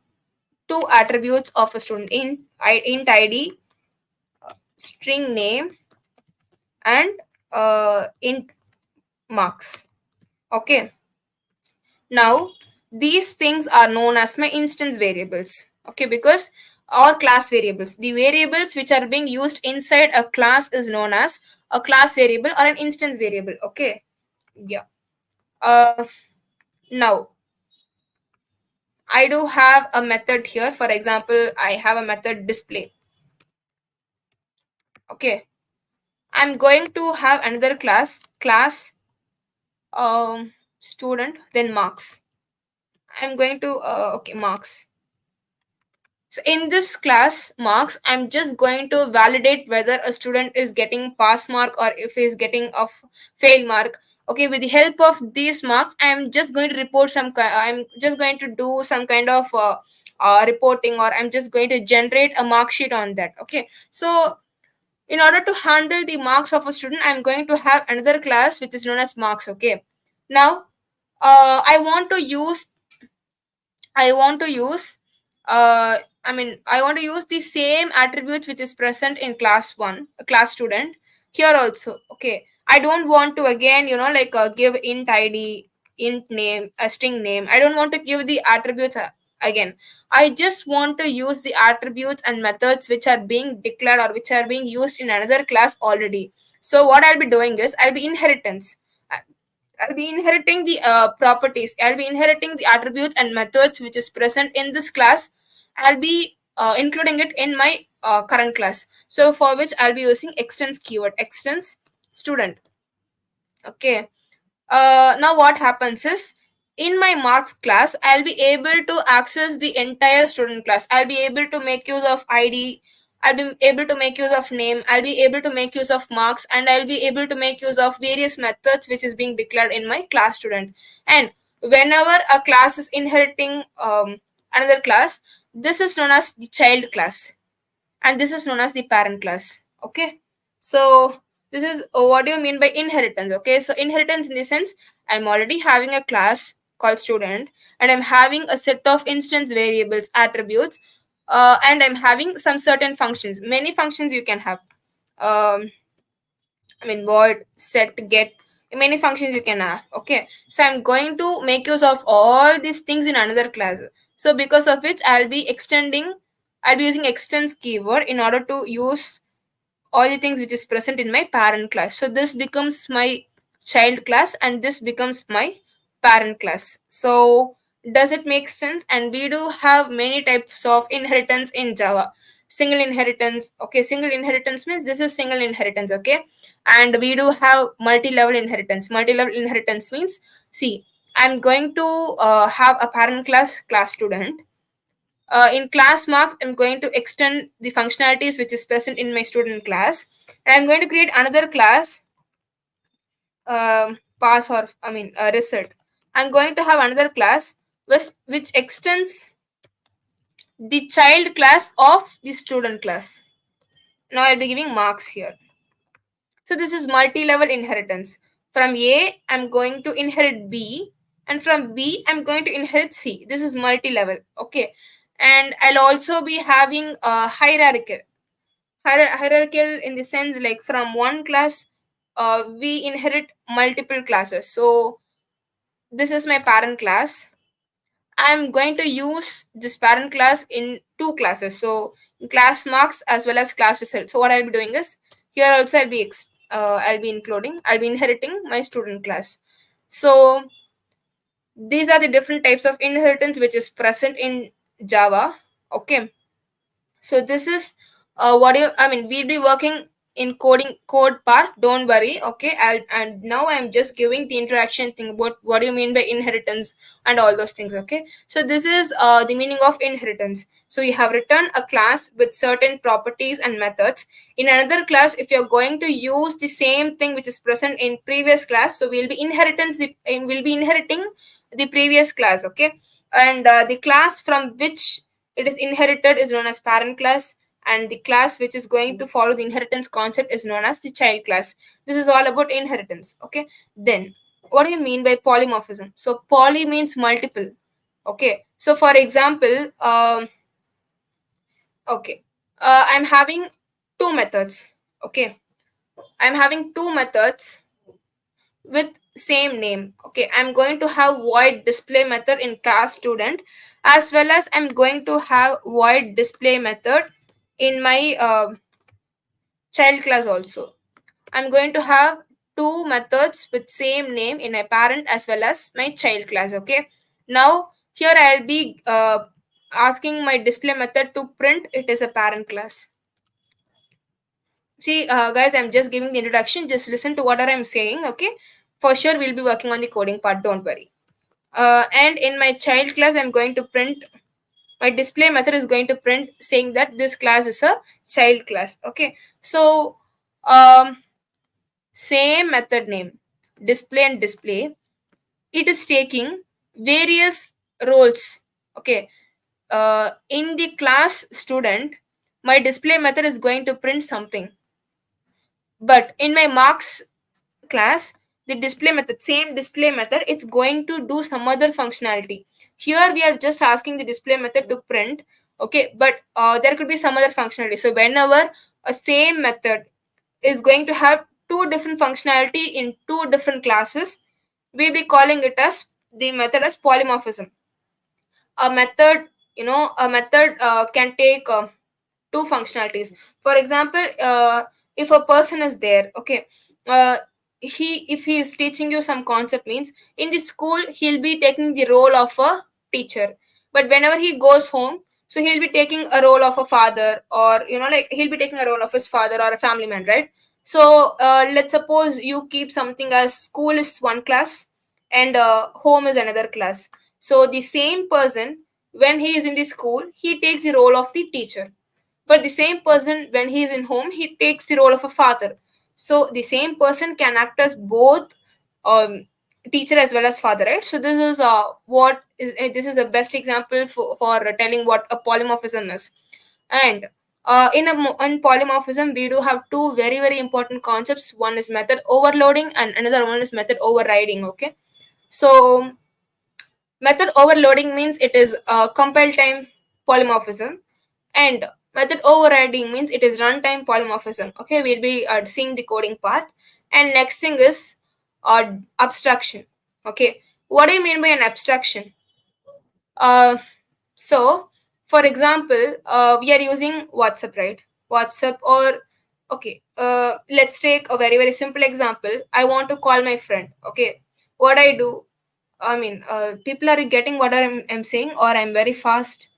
S1: two attributes of a student, int ID, string name, and int marks. Okay, now these things are known as my instance variables. Okay, because or class variables, the variables which are being used inside a class is known as a class variable or an instance variable. Okay, yeah. Now I do have a method here. For example, I have a method display. Okay, I'm going to have another class student, then marks. I'm going to okay, marks. So in this class marks, I'm just going to validate whether a student is getting pass mark or if he is getting a fail mark. Okay, with the help of these marks, I'm just going to report I'm just going to do some kind of reporting, or I'm just going to generate a mark sheet on that. Okay, so in order to handle the marks of a student, I'm going to have another class which is known as marks. Okay, now I want to use I want to use I want to use the same attributes which is present in class 1, a class student, here also. Okay, I don't want to again, like give int id, int name, a string name. I don't want to give the attributes again. I just want to use the attributes and methods which are being declared or which are being used in another class already. So what I'll be doing is I'll be inheritance. I'll be inheriting the properties. I'll be inheriting the attributes and methods which is present in this class. I'll be including it in my current class. So for which I'll be using extends keyword, extends student. Okay. Now what happens is, in my marks class, I'll be able to access the entire student class. I'll be able to make use of id, I'll be able to make use of name, I'll be able to make use of marks, and I'll be able to make use of various methods which is being declared in my class student. And whenever a class is inheriting another class, this is known as the child class, and this is known as the parent class. Okay, so this is what do you mean by inheritance. Okay, so inheritance in the sense, I'm already having a class called student, and I'm having a set of instance variables, attributes, and I'm having some certain functions, many functions you can have. Void, set, get, many functions you can have. Okay, so I'm going to make use of all these things in another class. So because of which I'll be using extends keyword in order to use all the things which is present in my parent class. So this becomes my child class and this becomes my parent class. So does it make sense? And we do have many types of inheritance in Java. single inheritance. Okay, single inheritance means this is single inheritance. Okay, and we do have multi-level inheritance. Multi-level inheritance means, see, I'm going to have a parent class student. In class marks, I'm going to extend the functionalities which is present in my student class, and I'm going to create another class, pass or result. I'm going to have another class which extends the child class of the student class. Now I'll be giving marks here. So this is multi-level inheritance. From A, I'm going to inherit B, and from B, I'm going to inherit C. This is multi-level. Okay, and I'll also be having a hierarchical. Hierarchical in the sense like from one class, we inherit multiple classes. So this is my parent class. I'm going to use this parent class in two classes. So class marks as well as class result. So what I'll be doing is, here also I'll be inheriting my student class. So these are the different types of inheritance which is present in Java. Okay. So this is what you we'll be working in code part, don't worry. Okay, and now I'm just giving the interaction thing about what do you mean by inheritance and all those things. Okay, so this is the meaning of inheritance. So you have written a class with certain properties and methods. In another class, if you're going to use the same thing which is present in previous class, so we'll be inheriting the previous class. Okay, and the class from which it is inherited is known as parent class, and the class which is going to follow the inheritance concept is known as the child class. This is all about inheritance. Okay, then what do you mean by polymorphism? So poly means multiple. Okay, so for example, okay, I'm having two methods. Okay, I'm having two methods with same name. Okay, I'm going to have void display method in class student, as well as I'm going to have void display method in my child class also. I'm going to have two methods with same name in my parent as well as my child class. Okay, now here I'll be asking my display method to print it is a parent class. See, guys, I'm just giving the introduction. Just listen to what I'm saying. Okay, for sure we'll be working on the coding part. Don't worry. And in my child class, I'm going to print. My display method is going to print saying that this class is a child class. Okay, so same method name, display and display. It is taking various roles. Okay, in the class student, my display method is going to print something, but in my marks class, the display method, same display method, it's going to do some other functionality. Here we are just asking the display method to print. Okay, but there could be some other functionality. So whenever a same method is going to have two different functionality in two different classes, we'll be calling it as the method as polymorphism. A method, a method can take two functionalities. For example, if a person is there, okay, uh, if he is teaching you some concept, means in the school he'll be taking the role of a teacher, but whenever he goes home, so he'll be taking a role of a father, or like he'll be taking a role of his father or a family man, right? So let's suppose you keep something as school is one class and home is another class. So the same person, when he is in the school, he takes the role of the teacher, but the same person, when he is in home, he takes the role of a father. So the same person can act as both um, teacher as well as father, right? So this is this is the best example for telling what a polymorphism is. And in polymorphism, we do have two very very important concepts. One is method overloading, and another one is method overriding. Okay, so method overloading means it is compile time polymorphism, and method overriding means it is runtime polymorphism. Okay, we'll be seeing the coding part. And next thing is abstraction. Okay, what do you mean by an abstraction? uh, so for example, we are using WhatsApp, right? WhatsApp, or okay, let's take a very very simple example. I want to call my friend. Okay, what I do, people are getting what I'm saying, or I'm very fast?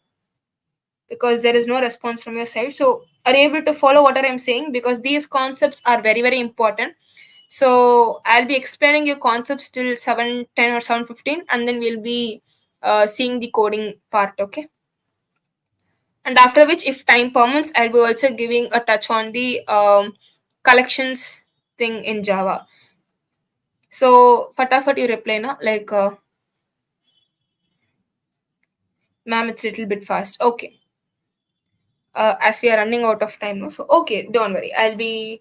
S1: because there is no response from your side. So are you able to follow what I'm saying? Because these concepts are very, very important. So I'll be explaining your concepts till 7:10 or 7:15, and then we'll be seeing the coding part, okay? And after which, if time permits, I'll be also giving a touch on the collections thing in Java. So fatafat you reply now, like ma'am, it's a little bit fast. Okay. As we are running out of time now. So okay, don't worry. I'll be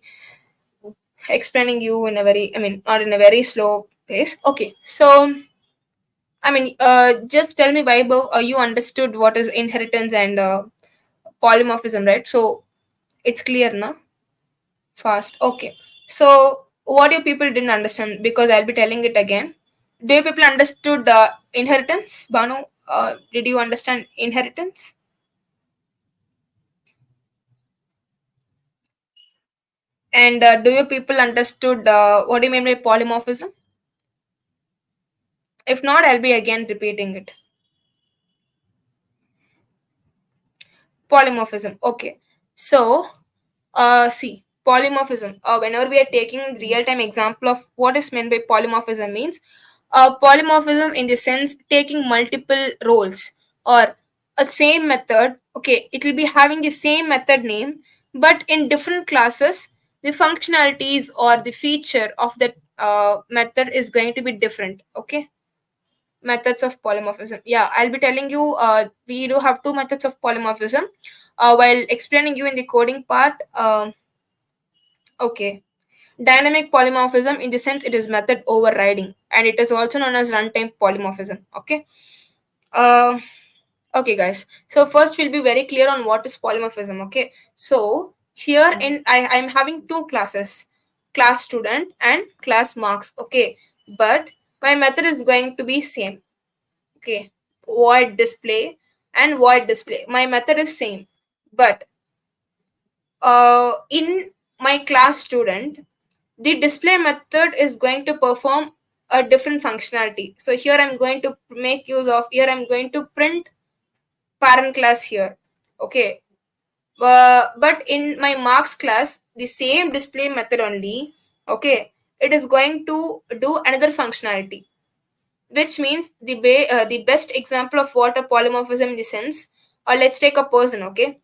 S1: explaining you in a very, I mean, not in a very slow pace. Okay. So I mean, just tell me, Vaibhav, you understood what is inheritance and polymorphism, right? So it's clear now. Fast. Okay. So what do people didn't understand? Because I'll be telling it again. Do you people understood inheritance? Banu, did you understand inheritance? And do you people understood what do you mean by polymorphism? If not, I'll be again repeating it. Polymorphism. Okay. So, see, polymorphism. Whenever we are taking the real-time example of what is meant by polymorphism means, polymorphism in the sense taking multiple roles or a same method. Okay, it will be having the same method name, but in different classes, the functionalities or the feature of that method is going to be different. Okay, methods of polymorphism. Yeah, I'll be telling you we do have two methods of polymorphism while explaining you in the coding part. Okay, dynamic polymorphism in the sense it is method overriding, and it is also known as runtime polymorphism. Okay. uh, okay guys, so first we'll be very clear on what is polymorphism. Okay, so here in I'm having two classes, class student and class marks. Okay, but my method is going to be same. Okay, void display and void display, my method is same, but in my class student, the display method is going to perform a different functionality. So here I'm going to make use of, here I'm going to print parent class here. Okay, but in my marks class, the same display method only. Okay, it is going to do another functionality, which means the best example of what a polymorphism in the sense, let's take a person. Okay,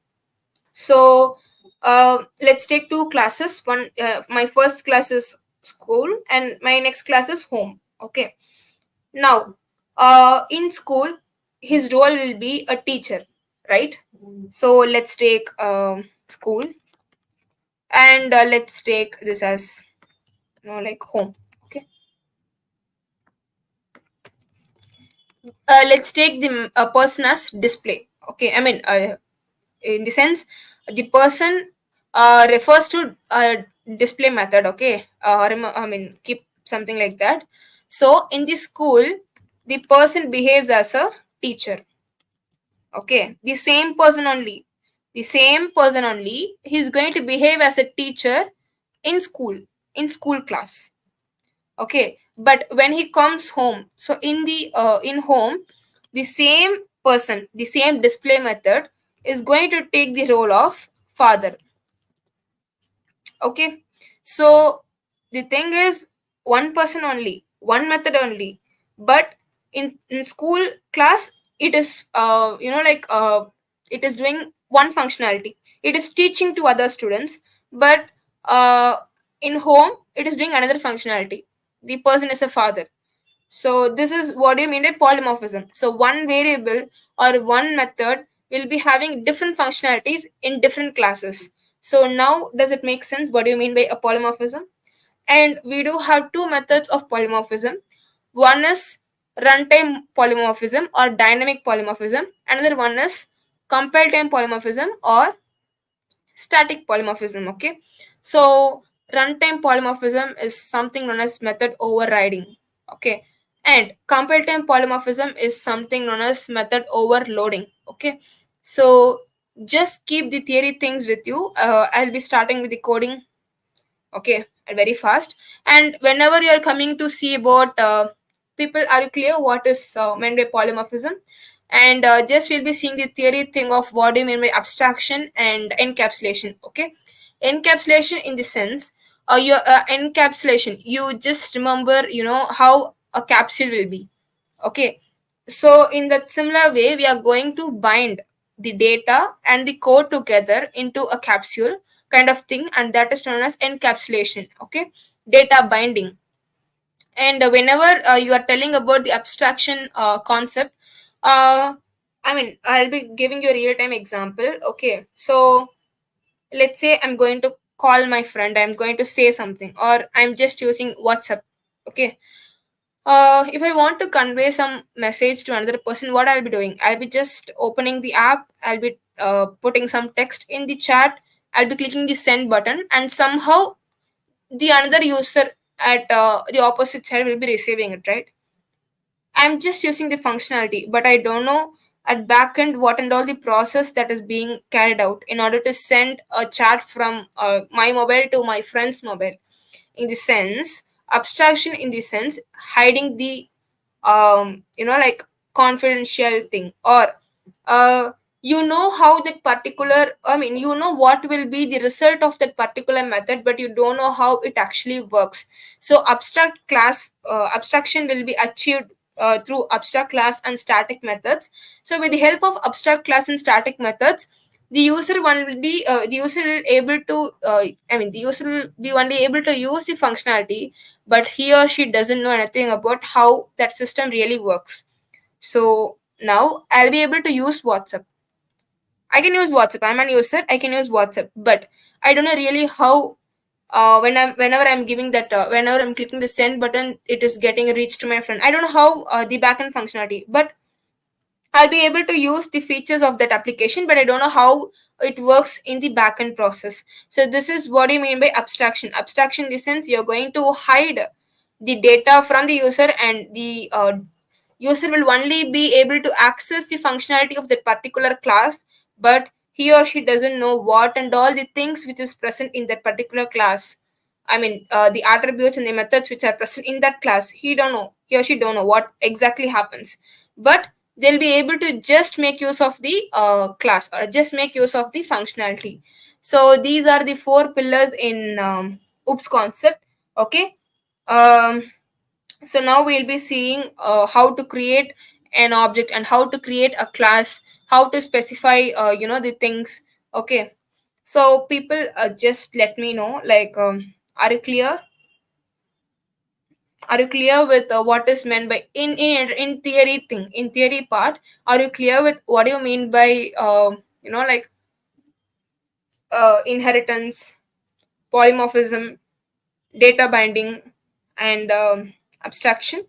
S1: so let's take two classes. One, my first class is school and my next class is home. Okay, now in school his role will be a teacher, right? So let's take school, and let's take this as, like home. Okay, let's take the person as display. Okay, I mean, in the sense the person refers to display method. Okay, I mean, keep something like that. So in the school, the person behaves as a teacher. Okay, the same person only, he's going to behave as a teacher in school, in school class. Okay, but when he comes home, so in the in home, the same person, the same display method is going to take the role of father. Okay, so the thing is, one person only, one method only, but in school class it is like it is doing one functionality, it is teaching to other students, but uh, in home it is doing another functionality, the person is a father. So this is what do you mean by polymorphism. So one variable or one method will be having different functionalities in different classes. So now does it make sense what do you mean by a polymorphism? And we do have two methods of polymorphism. One is runtime polymorphism or dynamic polymorphism. Another one is compile time polymorphism or static polymorphism. Okay, so runtime polymorphism is something known as method overriding. Okay, and compile time polymorphism is something known as method overloading. Okay, so just keep the theory things with you. I'll be starting with the coding. Okay, and very fast. And whenever you are coming to see about people, are you clear what is meant by polymorphism? and just we'll be seeing the theory thing of what do you mean by abstraction and encapsulation. Okay, encapsulation in the sense, your encapsulation, you just remember, how a capsule will be. Okay, so in that similar way, we are going to bind the data and the code together into a capsule kind of thing, and that is known as encapsulation. Okay, data binding. And whenever you are telling about the abstraction concept, uh, I mean, I'll be giving you a real time example. Okay, so let's say I'm going to call my friend, I'm going to say something, or I'm just using WhatsApp. Okay, if I want to convey some message to another person, what I'll be doing, I'll be just opening the app, I'll be putting some text in the chat, I'll be clicking the send button, and somehow the another user at the opposite side will be receiving it, right? I'm just using the functionality, but I don't know at backend what and all the process that is being carried out in order to send a chat from my mobile to my friend's mobile. In the sense, abstraction in the sense, hiding the like confidential thing, or uh how that particular, I mean, what will be the result of that particular method, but you don't know how it actually works. So abstraction will be achieved through abstract class and static methods. So with the help of abstract class and static methods, the user will able to the user will be only able to use the functionality, but he or she doesn't know anything about how that system really works. So now I'll be able to use WhatsApp. I can use WhatsApp. I'm an user. I can use WhatsApp, but I don't know really how. Whenever I'm giving that, whenever I'm clicking the send button, it is getting reached to my friend. I don't know how the backend functionality, but I'll be able to use the features of that application, but I don't know how it works in the backend process. So this is what I mean by abstraction. Abstraction in the sense, you're going to hide the data from the user, and the user will only be able to access the functionality of that particular class, but he or she doesn't know what and all the things which is present in that particular class. I mean, the attributes and the methods which are present in that class, he or she don't know what exactly happens, but they'll be able to just make use of the class, or just make use of the functionality. So these are the four pillars in oops concept. Okay, um, so now we'll be seeing how to create an object and how to create a class, how to specify the things. Okay, so people, just let me know, like, are you clear? Are you clear with what is meant by in theory thing, in theory part? Are you clear with what do you mean by like inheritance, polymorphism, data binding, and abstraction?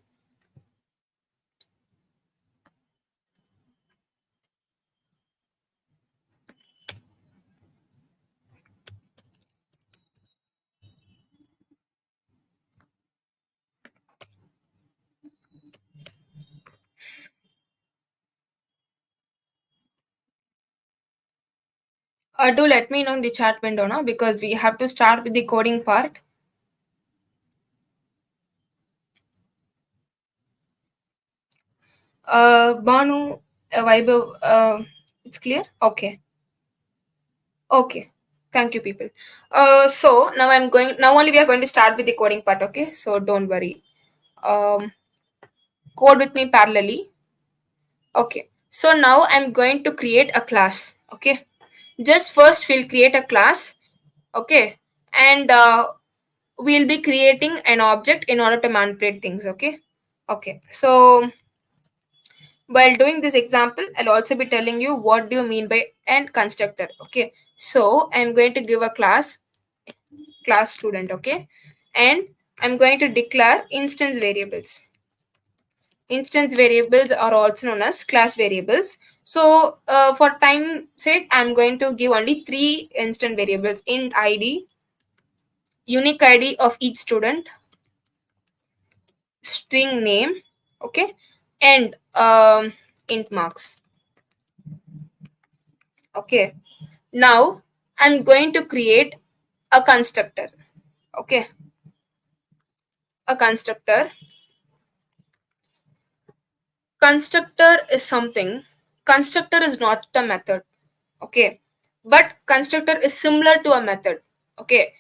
S1: Do let me know in the chat window now, because we have to start with the coding part. Banu, Vaibhav, it's clear? Okay. Okay. Thank you, people. So now only we are going to start with the coding part, okay? So don't worry. Code with me parallelly. Okay. So now I'm going to create a class, okay? Just first we'll create a class, okay? And we'll be creating an object in order to manipulate things, okay? Okay. So while doing this example, I'll also be telling you what do you mean by an constructor. Okay, so I'm going to give a class student. Okay, and I'm going to declare instance variables. Instance variables are also known as class variables. So for time sake, I'm going to give only three instance variables: int id, unique id of each student, string name, okay, and int marks. Okay, now I'm going to create a constructor. Okay, a constructor. Constructor is something. constructor is not a method, okay, but constructor is similar to a method, okay.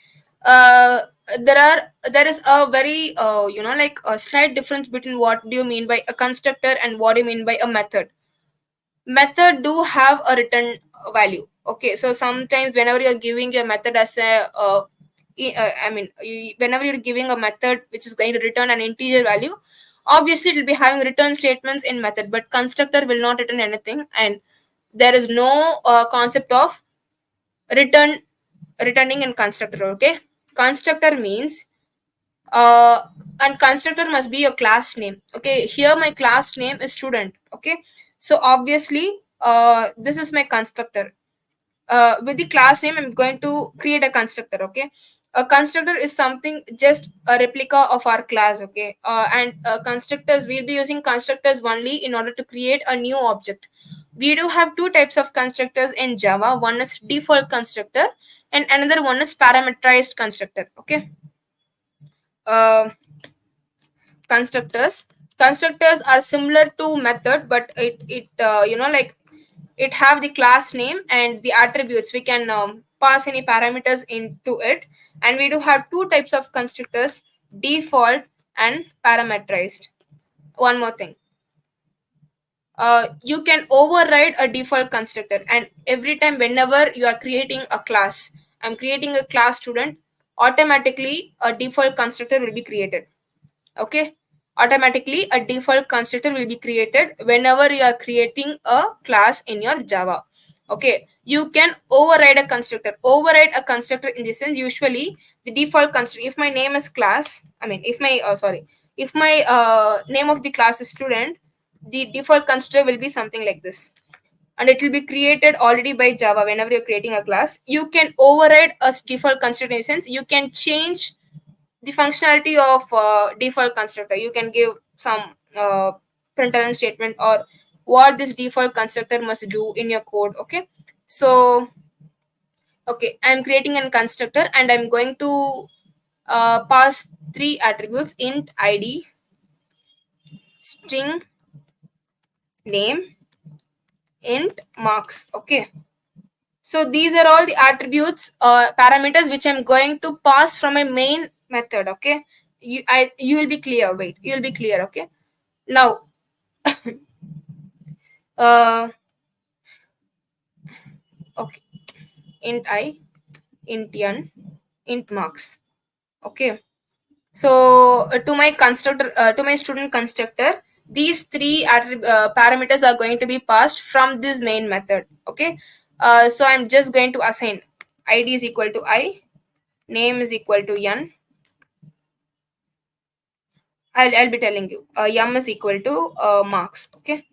S1: uh, there is a very like a slight difference between what do you mean by a constructor and what do you mean by a method. Method do have a return value, okay. So sometimes whenever you're giving a method as a whenever you're giving a method which is going to return an integer value, obviously it will be having return statements in method, but constructor will not return anything, and there is no concept of return returning in constructor, okay. Constructor means uh and constructor must be your class name, okay. Here my class name is student, okay. So obviously this is my constructor. With the class name I'm going to create a constructor, okay. A constructor is something just a replica of our class, okay. And constructors, we'll be using constructors only in order to create a new object. We do have two types of constructors in Java. One is default constructor and another one is parameterized constructor, okay. uh, Constructors are similar to method, but it like it have the class name and the attributes. We can pass any parameters into it, and we do have two types of constructors: default and parameterized. One more thing, you can override a default constructor, and every time whenever you are creating a class, I'm creating a class student, automatically a default constructor will be created, okay. Automatically a default constructor will be created whenever you are creating a class in your Java, okay. You can override a constructor. Override a constructor in the sense, usually the default constructor, if my name is class, if my if my name of the class is student, the default constructor will be something like this, and it will be created already by Java. Whenever you're creating a class, you can override a default constructor, in the sense you can change the functionality of default constructor. You can give some println statement or what this default constructor must do in your code, okay. So okay, I'm creating a constructor and I'm going to pass three attributes: int id, string name, int marks, okay. So these are all the attributes, parameters which I'm going to pass from a main method, okay. You will be clear, wait, you will be clear, okay. Now uh okay, int I, int n, int marks, okay. So to my constructor, to my student constructor, these three parameters are going to be passed from this main method, okay. So I'm just going to assign id is equal to I, name is equal to n. I'll be telling you m is equal to marks, okay.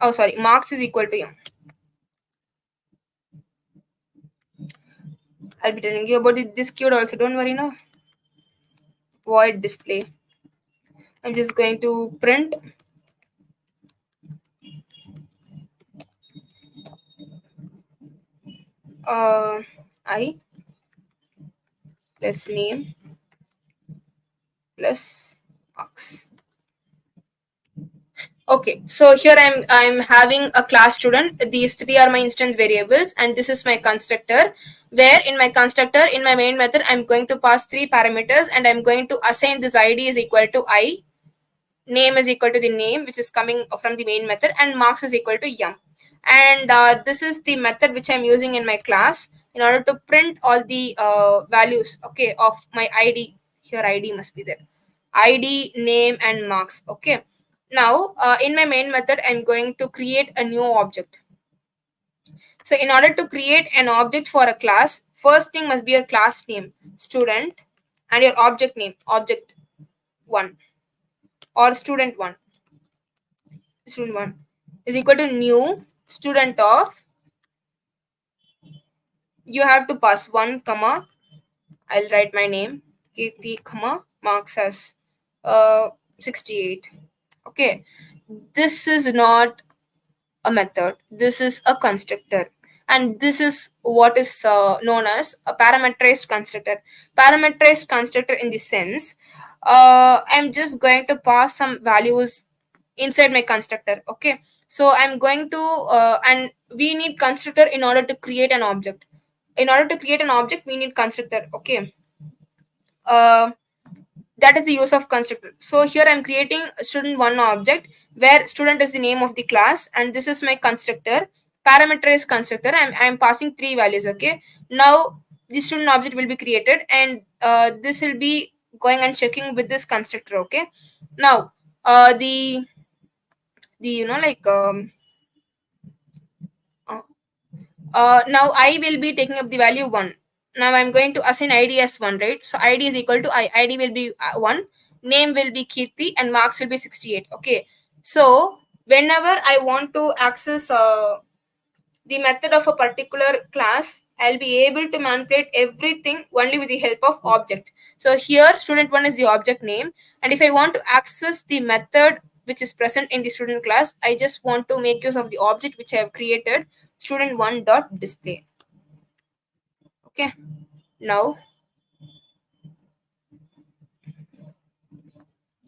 S1: Oh sorry, marks is equal to m. I'll be telling you about this code also, don't worry now. Void display, I'm just going to print I plus name plus marks. Okay, so here I'm having a class student. These three are my instance variables, and this is my constructor. Where in my constructor, in my main method, I'm going to pass three parameters, and I'm going to assign this ID is equal to I, name is equal to the name which is coming from the main method, and marks is equal to yum. And this is the method which I'm using in my class in order to print all the values, okay, of my ID. Here ID must be there, ID, name and marks, okay. Now in my main method I'm going to create a new object. So in order to create an object for a class, first thing must be your class name student, and your object name object 1 or student 1 is equal to new student of, you have to pass 1 comma, I'll write my name, keep the comma, marks as 68, okay. This is not a method, this is a constructor, and this is what is known as a parameterized constructor. Parameterized constructor in the sense, I'm just going to pass some values inside my constructor. Okay, so I'm going to and we need constructor in order to create an object. In order to create an object, we need constructor. Okay, uh, that is the use of constructor. So here I'm creating student one object where student is the name of the class, and this is my constructor. Parameter is constructor. I'm passing three values. Okay, now the student object will be created, and this will be going and checking with this constructor. Okay, now the uh, now I will be taking up the value 1. Now I'm going to assign id as 1, right? So id is equal to id will be 1, name will be Kirti, and marks will be 68. Okay, so whenever I want to access the method of a particular class, I'll be able to manipulate everything only with the help of object. So here student 1 is the object name, and if I want to access the method which is present in the student class, I just want to make use of the object which I have created, student 1 dot display. Okay, now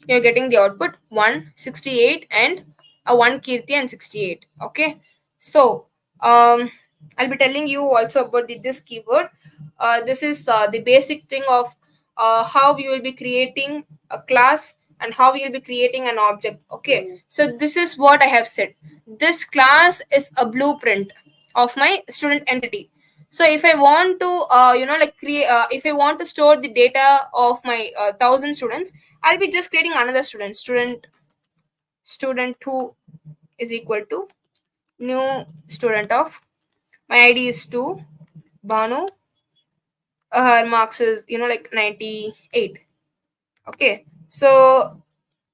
S1: you're getting the output 168 and a 1 Kirti and 68. Okay, so I'll be telling you also about this keyword. This is the basic thing of how you will be creating a class and how you will be creating an object. Okay, so this is what I have said. This class is a blueprint of my student entity. So if I want to create if I want to store the data of my 1,000 students, I'll be just creating another student. Student 2 is equal to new student of, my id is 2, Banu, her marks is 98. Okay, so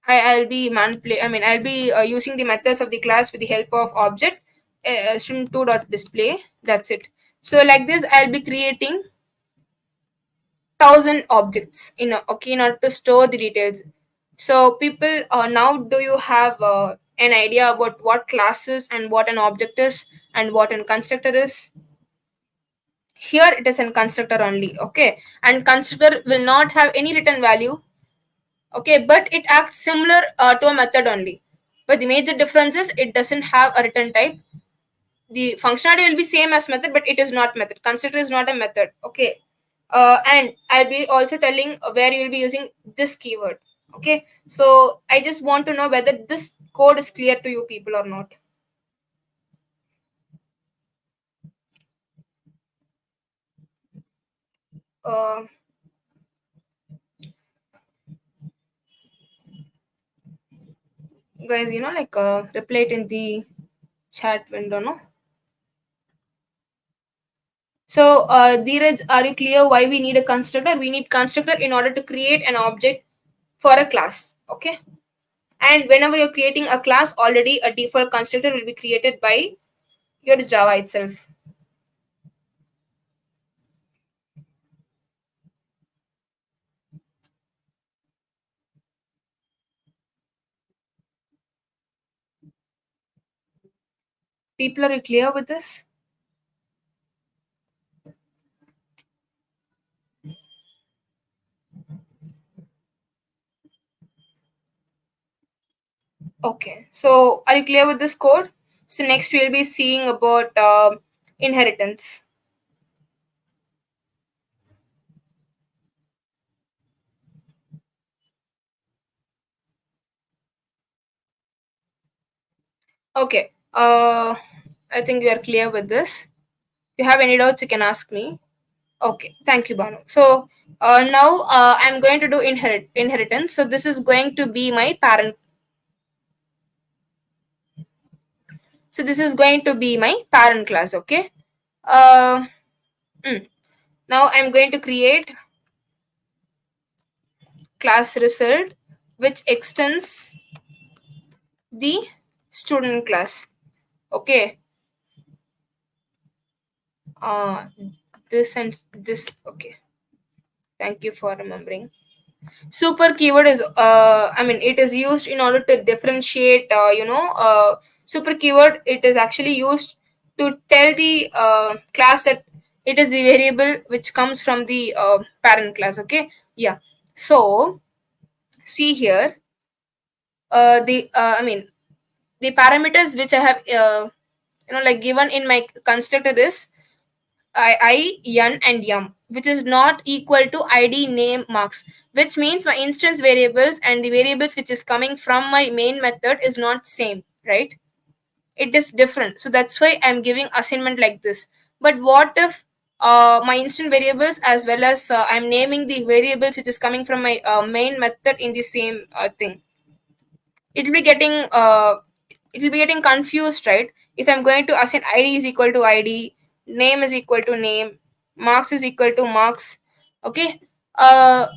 S1: I'll be I'll be using the methods of the class with the help of object, student 2 dot display. That's it. So like this I'll be creating 1,000 objects in order to store the details. So people, now do you have an idea about what classes and what an object is and what an constructor is? Here it is an constructor only. Okay, and constructor will not have any written value. Okay, but it acts similar to a method only, but the major difference is it doesn't have a written type. The functionality will be same as method, but it is not method. Constructor is not a method. Okay, and I'll be also telling where you'll be using this keyword. Okay, so I just want to know whether this code is clear to you people or not. uh, Guys, reply it in the chat window, no? So, Dheeraj, are you clear why we need a constructor? We need constructor in order to create an object for a class. Okay, and whenever you're creating a class, already a default constructor will be created by your Java itself. People, are you clear with this? Okay, so are you clear with this code? So next we'll be seeing about inheritance. Okay, I think you are clear with this. If you have any doubts, you can ask me. Okay, thank you, Banu. So now I'm going to do inheritance. So this is going to be my parent. So this is going to be my parent class. Okay. Uh, mm. Now I'm going to create class result, which extends the student class. Okay. Uh, this and this. Okay. Thank you for remembering. Super keyword is it is used in order to differentiate super keyword, it is actually used to tell the class that it is the variable which comes from the parent class. Okay, yeah. So see here, the I mean the parameters which I have like given in my constructor is n and m, which is not equal to id name marks, which means my instance variables and the variables which is coming from my main method is not same, right? It is different, so that's why I'm giving assignment like this. But what if my instant variables as well as I'm naming the variables which is coming from my main method in the same thing? It'll be getting it'll be getting confused, right? If I'm going to assign id is equal to id, name is equal to name, marks is equal to marks. Okay. uh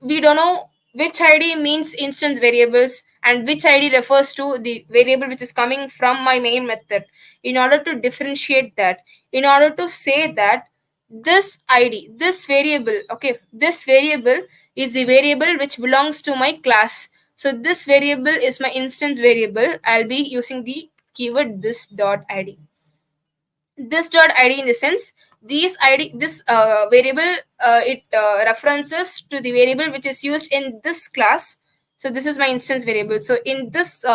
S1: we don't know which id means instance variables and which id refers to the variable which is coming from my main method. In order to differentiate that, in order to say that this id, this variable, okay, this variable is the variable which belongs to my class, so this variable is my instance variable, I'll be using the keyword this dot id. This dot id in the sense, these id, this variable, it references to the variable which is used in this class. So this is my instance variable. So in this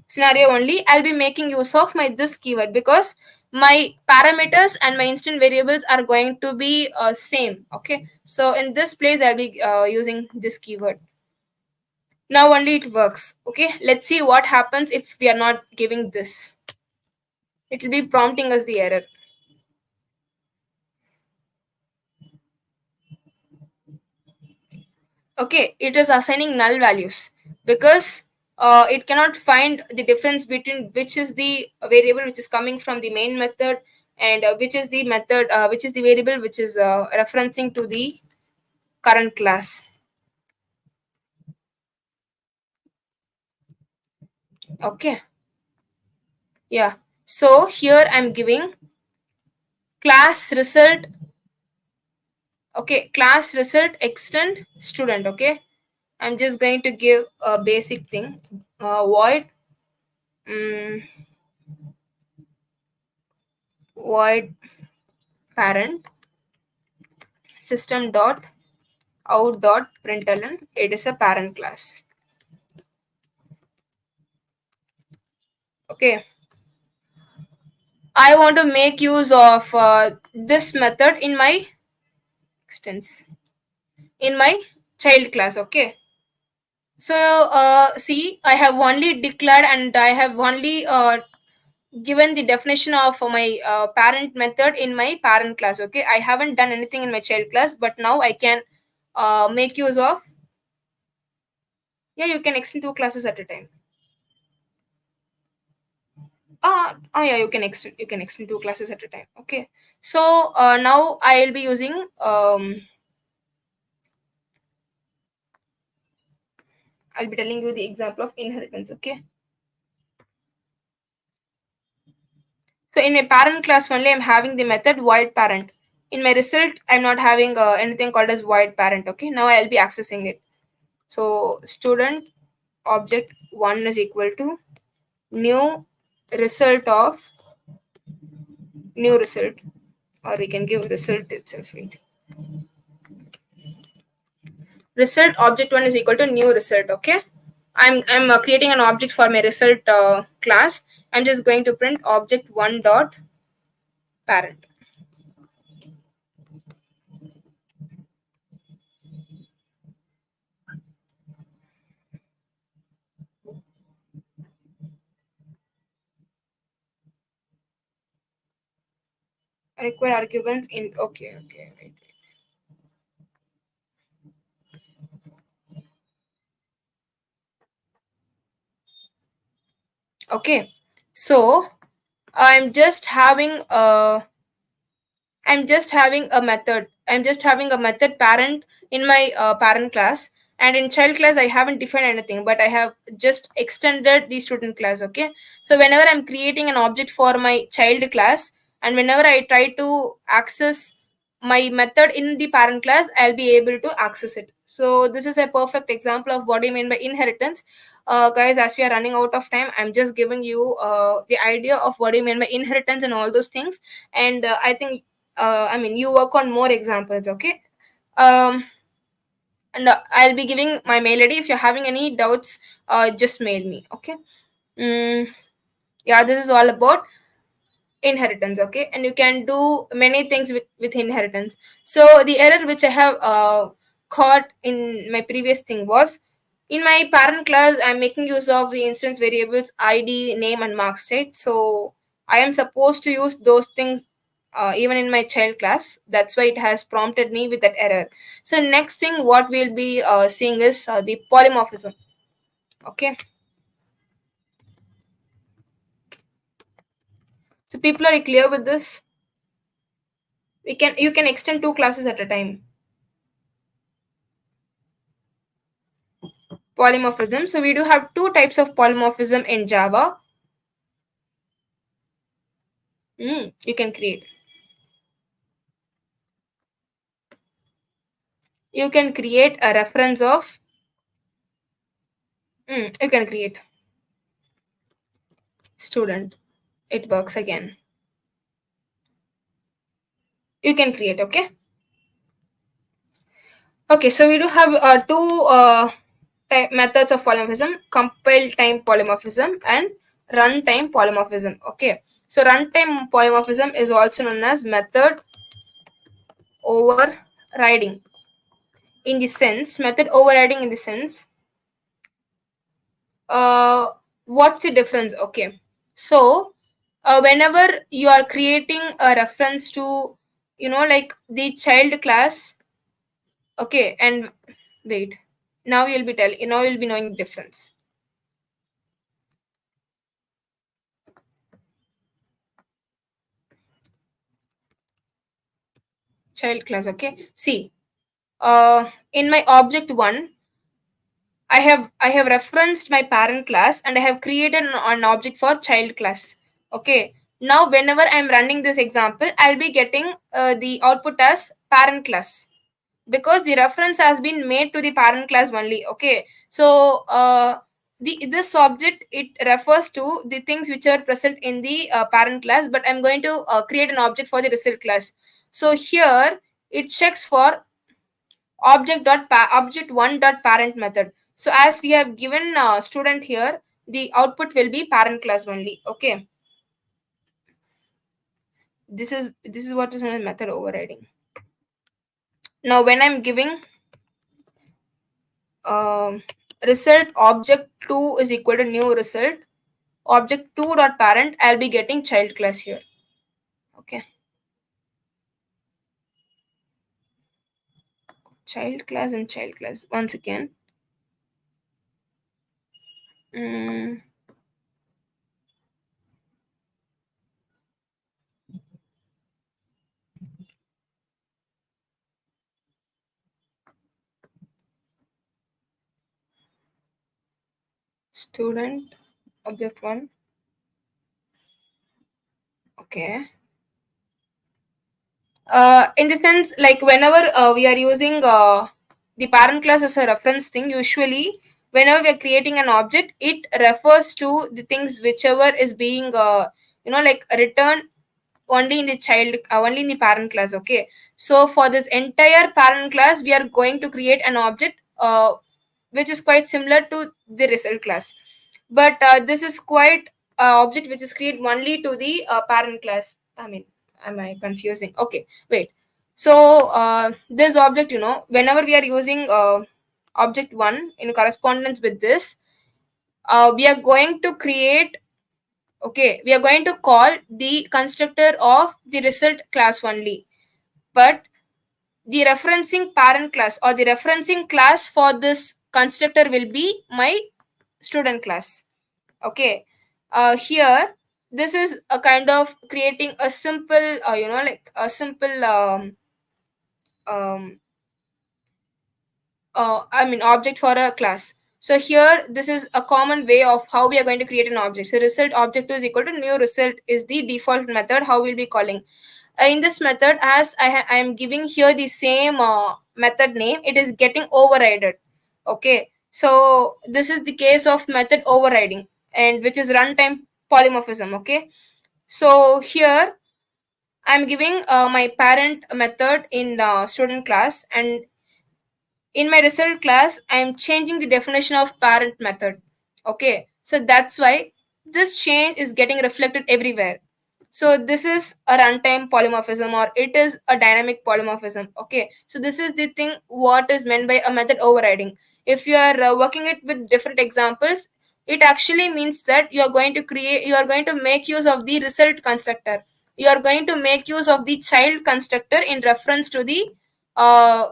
S1: scenario only, I'll be making use of my this keyword, because my parameters and my instant variables are going to be same. Okay, so in this place I'll be using this keyword. Now only it works. Okay, let's see what happens if we are not giving this. It will be prompting us the error. Okay, it is assigning null values because it cannot find the difference between which is the variable which is coming from the main method and which is the method, which is the variable which is referencing to the current class. Okay, yeah. So here I'm giving class result. Okay, class result extend student. Okay, I'm just going to give a basic thing. Void, mm, void parent system dot out dot println. It is a parent class. Okay, I want to make use of this method in my extents, in my child class. Okay, so see, I have only declared and I have only given the definition of my parent method in my parent class. Okay, I haven't done anything in my child class, but now I can make use of. Yeah, you can extend two classes at a time. Yeah, you can extend two classes at a time. Okay, so now I'll be using I'll be telling you the example of inheritance. Okay, so in my parent class only I'm having the method void parent. In my result I'm not having anything called as void parent. Okay, now I'll be accessing it. So student object 1 is equal to new result of new result, or we can give result itself. Wait. Result object 1 is equal to new result. Okay, I'm creating an object for my result class. I'm just going to print object 1 dot parent. Required arguments in. Okay, right. Okay, so i'm just having a I'm just having a method. I'm just having a method parent in my parent class. And in child class, I haven't defined anything, but I have just extended the student class. Okay. So whenever I'm creating an object for my child class, and whenever I try to access my method in the parent class, I'll be able to access it. So this is a perfect example of what I mean by inheritance. Guys, as we are running out of time, I'm just giving you the idea of what I mean by inheritance and all those things. And I think I mean, you work on more examples. Okay. um and I'll be giving my mail ID. If you're having any doubts, just mail me. Okay. mm, yeah, this is all about inheritance. Okay, and you can do many things with inheritance. So the error which I have caught in my previous thing was, in my parent class I'm making use of the instance variables id, name, and marks, right? So I am supposed to use those things even in my child class. That's why it has prompted me with that error. So next thing what we'll be seeing is the polymorphism. Okay, so people are clear with this? You can extend two classes at a time. Polymorphism. So we do have two types of polymorphism in Java. You can create. You can create a reference of. You can create student. It works again. You can create. Okay. Okay. So we do have two methods of polymorphism: compile time polymorphism and runtime polymorphism. Okay. So runtime polymorphism is also known as method overriding. In the sense, uh what's the difference? Okay, so whenever you are creating a reference to, like the child class. Okay, and wait, now you'll be knowing the difference. Child class. Okay, see, in my object one, I have referenced my parent class and I have created an object for child class. Okay. Now whenever I'm running this example, I'll be getting the output as parent class, because the reference has been made to the parent class only. Okay. So the this object, it refers to the things which are present in the parent class, but I'm going to create an object for the result class. So here it checks for object one dot parent method. So as we have given student here, the output will be parent class only. Okay, this is what is known as method overriding. Now when I'm giving um, result object 2 is equal to new result object 2 dot parent, I'll be getting child class here. Okay, child class and child class once again. Mm, student object 1. Okay, in the sense, like whenever we are using the parent class as a reference thing, usually whenever we are creating an object, it refers to the things whichever is being like returned only in the only in the parent class. Okay, so for this entire parent class we are going to create an object which is quite similar to the result class, but this is quite object which is created only to the parent class. I mean, am I confusing? Okay, wait. So this object, whenever we are using object 1 in correspondence with this, we are going to create. Okay, we are going to call the constructor of the result class only, but the referencing parent class or the referencing class for this constructor will be my student class. Okay, here this is a kind of creating a simple like a simple um, I mean object for a class. So here this is a common way of how we are going to create an object. So result object 2 is equal to new result is the default method how we'll be calling. In this method, as I am giving here the same method name, it is getting overridden. Okay, so this is the case of method overriding, and which is runtime polymorphism. Okay, so here I'm giving my parent method in student class, and in my result class I am changing the definition of parent method. Okay, so that's why this change is getting reflected everywhere. So this is a runtime polymorphism, or it is a dynamic polymorphism. Okay, so this is the thing what is meant by a method overriding. If you are working it with different examples, it actually means that you are going to make use of the result constructor. You are going to make use of the child constructor in reference to the uh,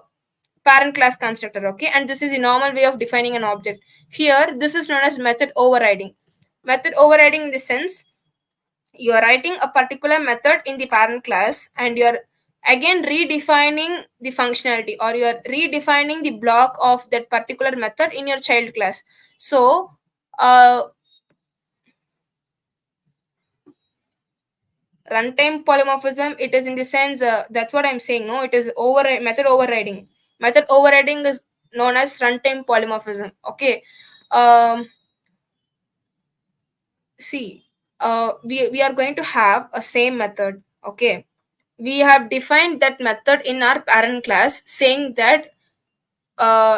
S1: parent class constructor. Okay, and this is the normal way of defining an object. Here this is known as method overriding. Method overriding in the sense you are writing a particular method in the parent class and you are again redefining the functionality, or you are redefining the block of that particular method in your child class. So runtime polymorphism, it is in the sense, that's what I'm saying, no, it is over method overriding. Method overriding is known as runtime polymorphism. Okay, um see, we are going to have a same method. Okay, we have defined that method in our parent class, saying that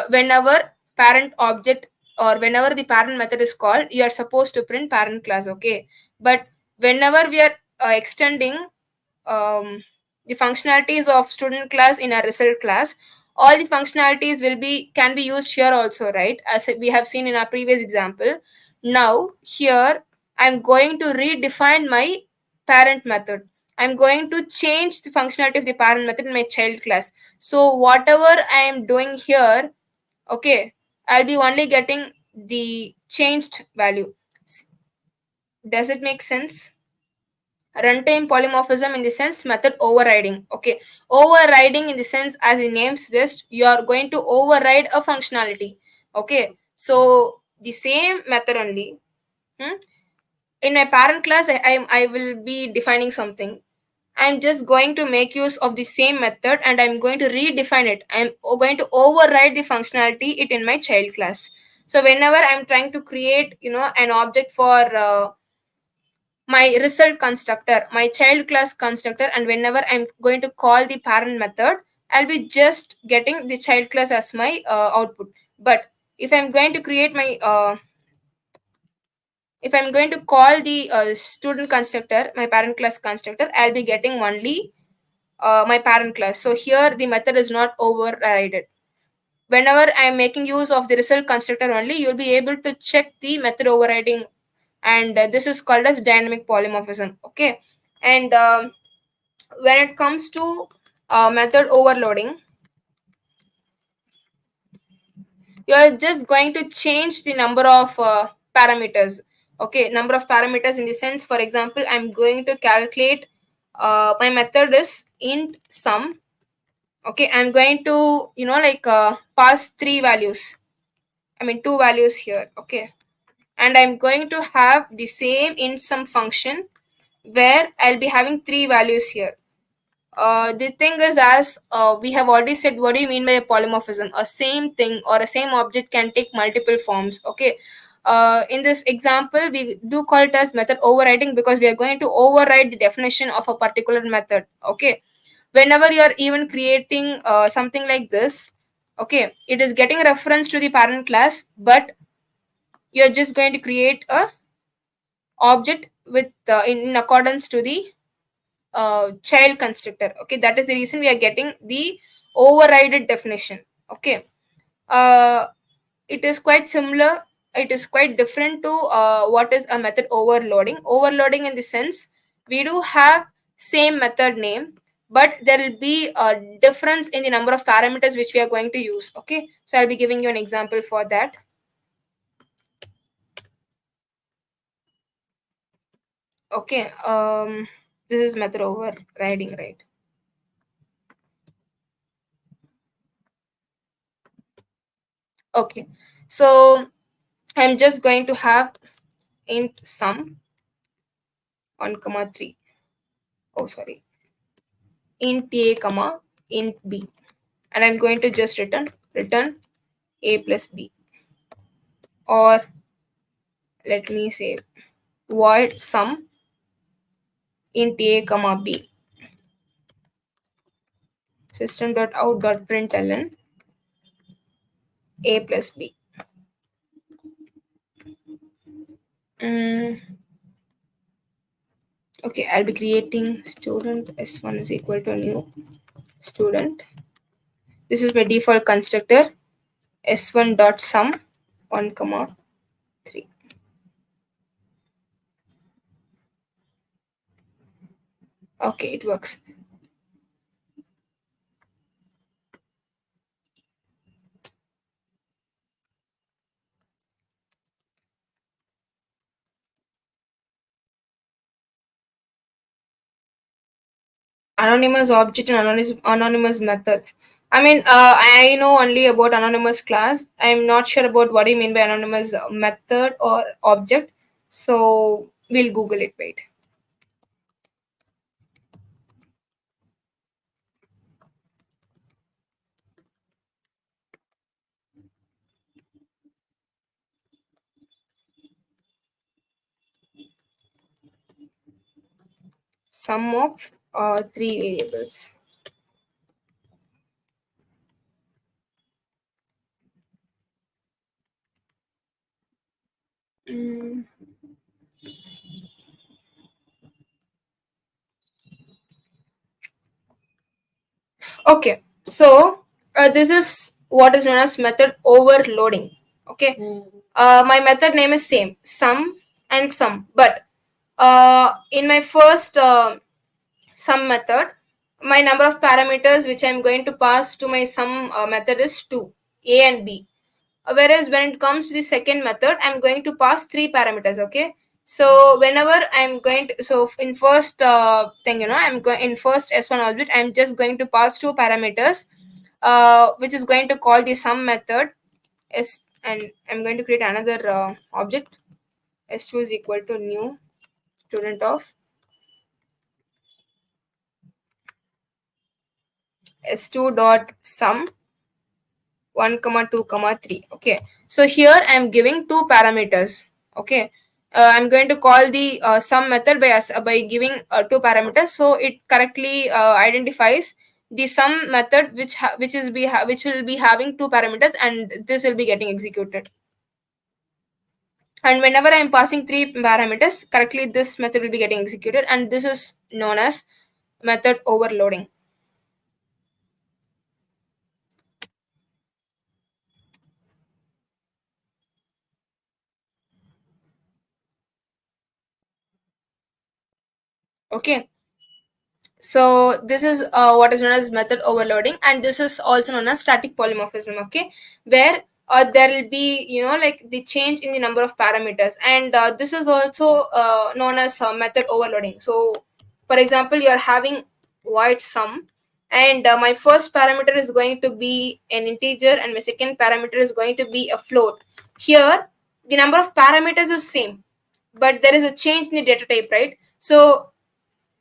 S1: whenever parent object or whenever the parent method is called, you are supposed to print parent class. Okay, but whenever we are extending the functionalities of student class in a result class, all the functionalities will be can be used here also, right? As we have seen in our previous example. Now here I'm going to redefine my parent method. I'm going to change the functionality of the parent method in my child class. So whatever I am doing here, okay, I'll be only getting the changed value. Does it make sense? Runtime polymorphism in the sense method overriding. Okay, overriding in the sense, as the name suggests, you are going to override a functionality. Okay, so the same method only. hmm, in my parent class, I will be defining something. I'm just going to make use of the same method and I'm going to redefine it. I'm going to override the functionality it in my child class. So whenever I'm trying to create, an object for my result constructor, my child class constructor, and whenever I'm going to call the parent method, I'll be just getting the child class as my output. But if I'm going to create my if I'm going to call the student constructor, my parent class constructor, I'll be getting only my parent class. So here the method is not overridden. Whenever I'm making use of the result constructor only, you'll be able to check the method overriding, and this is called as dynamic polymorphism. Okay, and when it comes to method overloading, you are just going to change the number of parameters. Okay, number of parameters in the sense, for example, I'm going to calculate my method is int sum. Okay, I'm going to pass three values, I mean two values here. Okay, and I'm going to have the same int sum function where I'll be having three values here. The thing is, as we have already said, what do you mean by a polymorphism? A same thing or a same object can take multiple forms. Okay, in this example we do call it as method overriding because we are going to override the definition of a particular method. Okay, whenever you are even creating something like this, okay, it is getting reference to the parent class, but you're just going to create a object with in accordance to the child constructor. Okay, that is the reason we are getting the overrided definition. Okay, uh, it is quite similar, it is quite different to what is a method overloading. Overloading in the sense, we do have same method name, but there will be a difference in the number of parameters which we are going to use. Okay, so I'll be giving you an example for that. Okay, this is method overriding, right? Okay, so I'm just going to have int sum 1 comma 3. Oh, sorry, int a comma int b, and I'm going to just return a plus b, or let me say void sum int a comma b, system.out.println A plus B. Mm, okay, I'll be creating student s1 is equal to new student. This is my default constructor s1 dot sum 1 comma 3. Okay, it works. Anonymous object and anonymous methods. I mean, I know only about anonymous class. I'm not sure about what you mean by anonymous method or object. So we'll Google it. Wait. Sum of three variables. Mm, okay. So this is what is known as method overloading. Okay. My method name is same, sum and sum, but in my first sum method, my number of parameters which I'm going to pass to my sum method is 2, a and b. Whereas when it comes to the second method, I'm going to pass 3 parameters. Okay, so whenever I'm going to, so in first thing, I'm going in first s1 object, I'm just going to pass 2 parameters, which is going to call the sum method s, and I'm going to create another object. S2 is equal to new student of s2 dot sum 1 comma 2 comma 3. Okay, so here I'm giving two parameters. Okay, I'm going to call the sum method by giving two parameters, so it correctly identifies the sum method which will be having two parameters, and this will be getting executed. And whenever I'm passing three parameters correctly, this method will be getting executed, and this is known as method overloading. Okay, so this is what is known as method overloading, and this is also known as static polymorphism. Okay, where there will be, like the change in the number of parameters, and this is also known as method overloading. So for example, you are having void sum, and my first parameter is going to be an integer and my second parameter is going to be a float. Here the number of parameters is same, but there is a change in the data type, right? So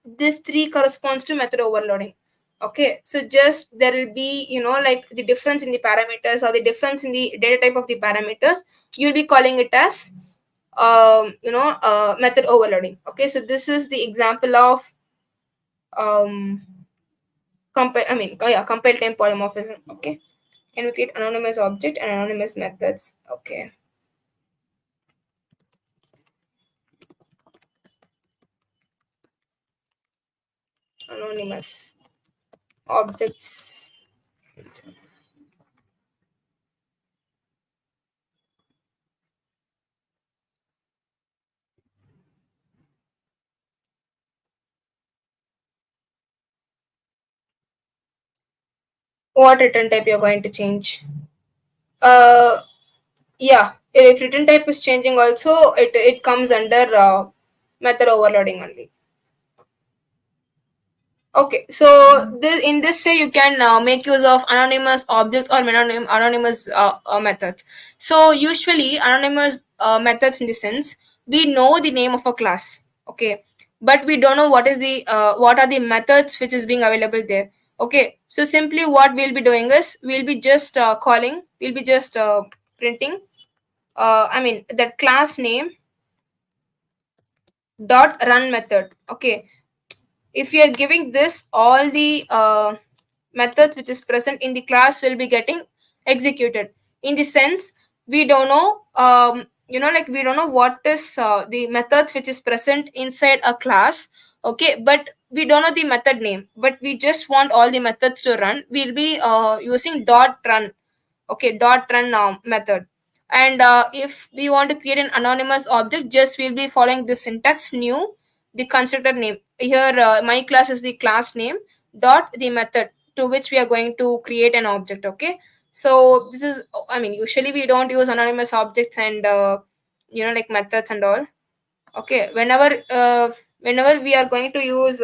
S1: this three corresponds to method overloading. Okay, so just there will be, like the difference in the parameters or the difference in the data type of the parameters, you'll be calling it as method overloading. Okay, so this is the example of um compile time polymorphism. Okay, can we create anonymous object and anonymous methods? Okay, anonymous objects. What return type you're going to change? uh Yeah, if return type is changing also, it comes under method overloading only. Okay, so this in this way you can make use of anonymous objects or anonymous methods. So usually anonymous methods, in the sense we know the name of a class, okay, but we don't know what are the methods which is being available there. Okay, so simply what we'll be doing is we'll be just printing that class name dot run method. Okay, if you are giving this, all the methods which is present in the class will be getting executed. in the sense we don't know, like we don't know what is the methods which is present inside a class. Okay, but we don't know the method name, but we just want all the methods to run. We'll be using dot run. Okay, dot run now method. And if we want to create an anonymous object, just we'll be following the syntax: new, the constructor name. Here my class is the class name, dot the method to which we are going to create an object. Okay, so this is, I mean, usually we don't use anonymous objects and like methods and all. Okay, whenever we are going to use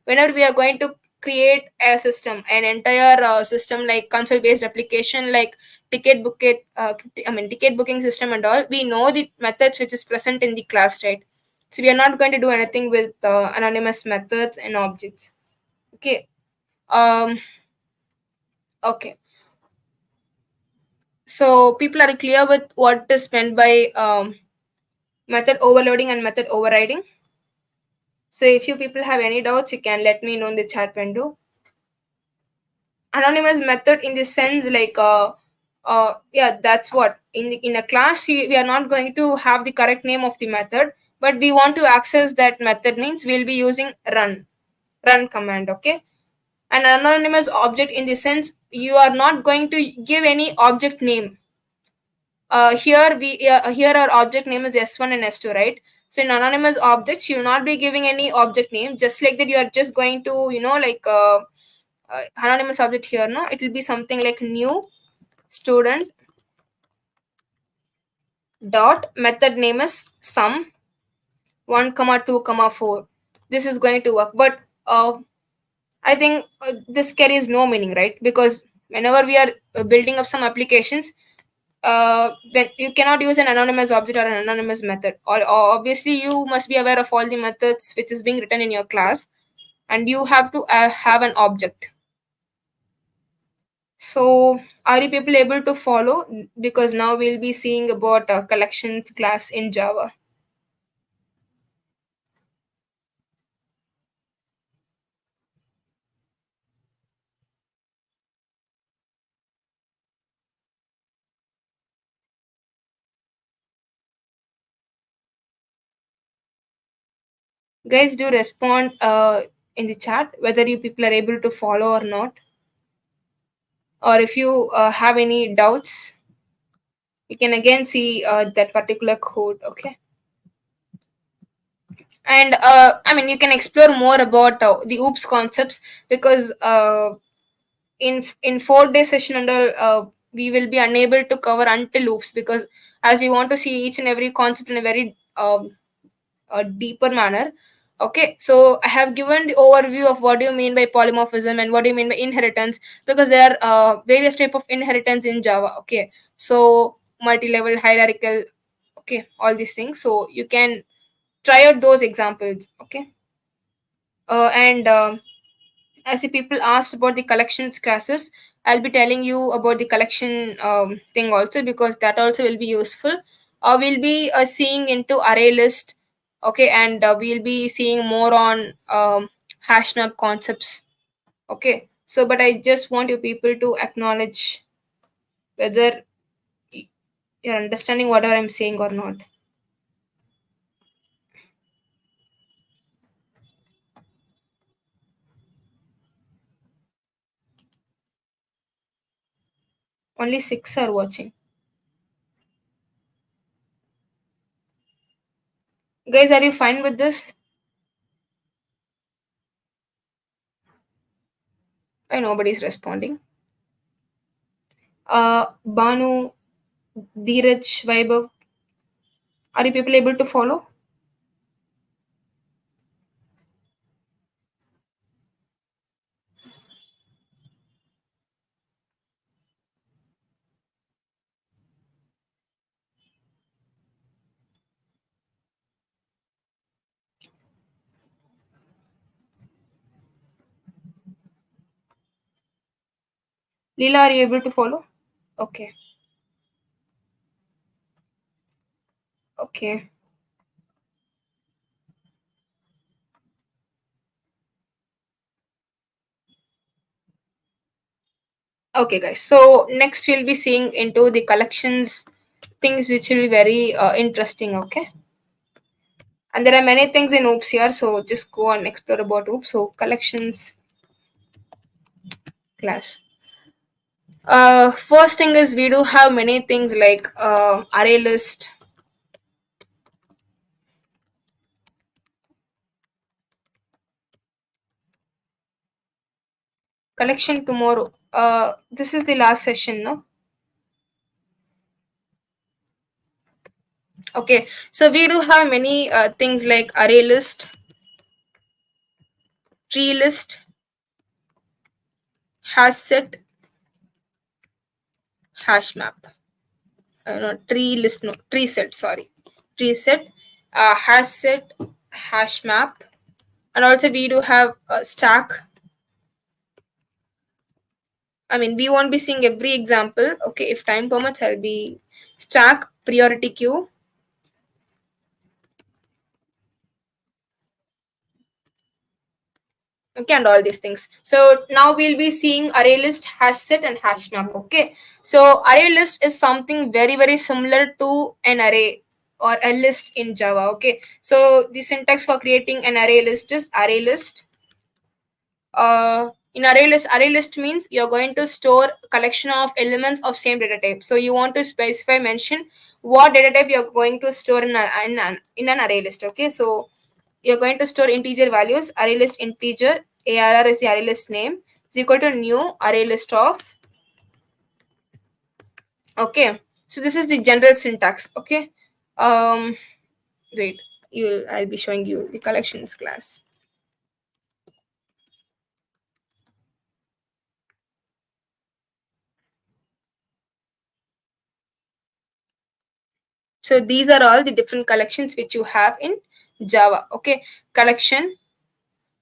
S1: whenever we are going to create a system, an entire system like console based application, like ticket booking system and all, we know the methods which is present in the class, right? So we are not going to do anything with anonymous methods and objects. Okay. um okay, so people are clear with what is meant by method overloading and method overriding. So if you people have any doubts, you can let me know in the chat window. Anonymous method in the sense like yeah, that's what in a class we are not going to have the correct name of the method, but we want to access that method, means we'll be using run command. Okay, an anonymous object in the sense you are not going to give any object name. Here our object name is s1 and s2, right? So in anonymous objects you will not be giving any object name. Just like that, you are just going to anonymous object here, no, it will be something like new student dot method name is sum 1 comma 2 comma 4. This is going to work, but I think this carries no meaning, right? Because whenever we are building up some applications, when you cannot use an anonymous object or an anonymous method, or obviously you must be aware of all the methods which is being written in your class, and you have to have an object. So are you people able to follow? Because now we'll be seeing about collections class in Java. Guys, do respond in the chat whether you people are able to follow or not, or if you have any doubts, you can again see that particular code. Okay, and I mean, you can explore more about the oops concepts, because in 4 day session and all, we will be unable to cover until oops, because as we want to see each and every concept in a very a deeper manner. Okay, so I have given the overview of what do you mean by polymorphism and what do you mean by inheritance, because there are various type of inheritance in Java. Okay, so multi-level, hierarchical, okay, all these things, so you can try out those examples. Okay, and as the people asked about the collections classes, I'll be telling you about the collection thing also, because that also will be useful. We'll be seeing into array list. Okay, and we'll be seeing more on hash map concepts. Okay, so but I just want you people to acknowledge whether you're understanding whatever I'm saying or not. Only 6 are watching. Guys, are you fine with this? Why nobody's responding? Banu, Dheeraj, Vaibhav, are you people able to follow? Leela, are you able to follow? Okay. Okay. Okay, guys. So next we'll be seeing into the collections things which will be very interesting. Okay, and there are many things in OOPS here, so just go and explore about OOPS. So collections class. First thing is we do have many things like array list, collection tomorrow. This is the last session, no? Okay, so we do have many things like array list, tree list, hash set, hash map. No, tree list, no, tree set, sorry. Tree set, hash set, hash map. And also we do have a stack. I mean, we won't be seeing every example. Okay, if time permits, I'll be stack, priority queue. Okay, and all these things. So now we'll be seeing array list, hash set, and hash map. Okay, so array list is something very very similar to an array or a list in Java. Okay, so the syntax for creating an array list is array list. In array list means you're going to store collection of elements of same data type. So you want to specify, mention what data type you're going to store in an array list. Okay, so you're going to store integer values. Array list integer, arr is the array list name, is equal to new array list of. Okay, so this is the general syntax. Okay, wait, I'll be showing you the collections class. So these are all the different collections which you have in Java. Okay, collection,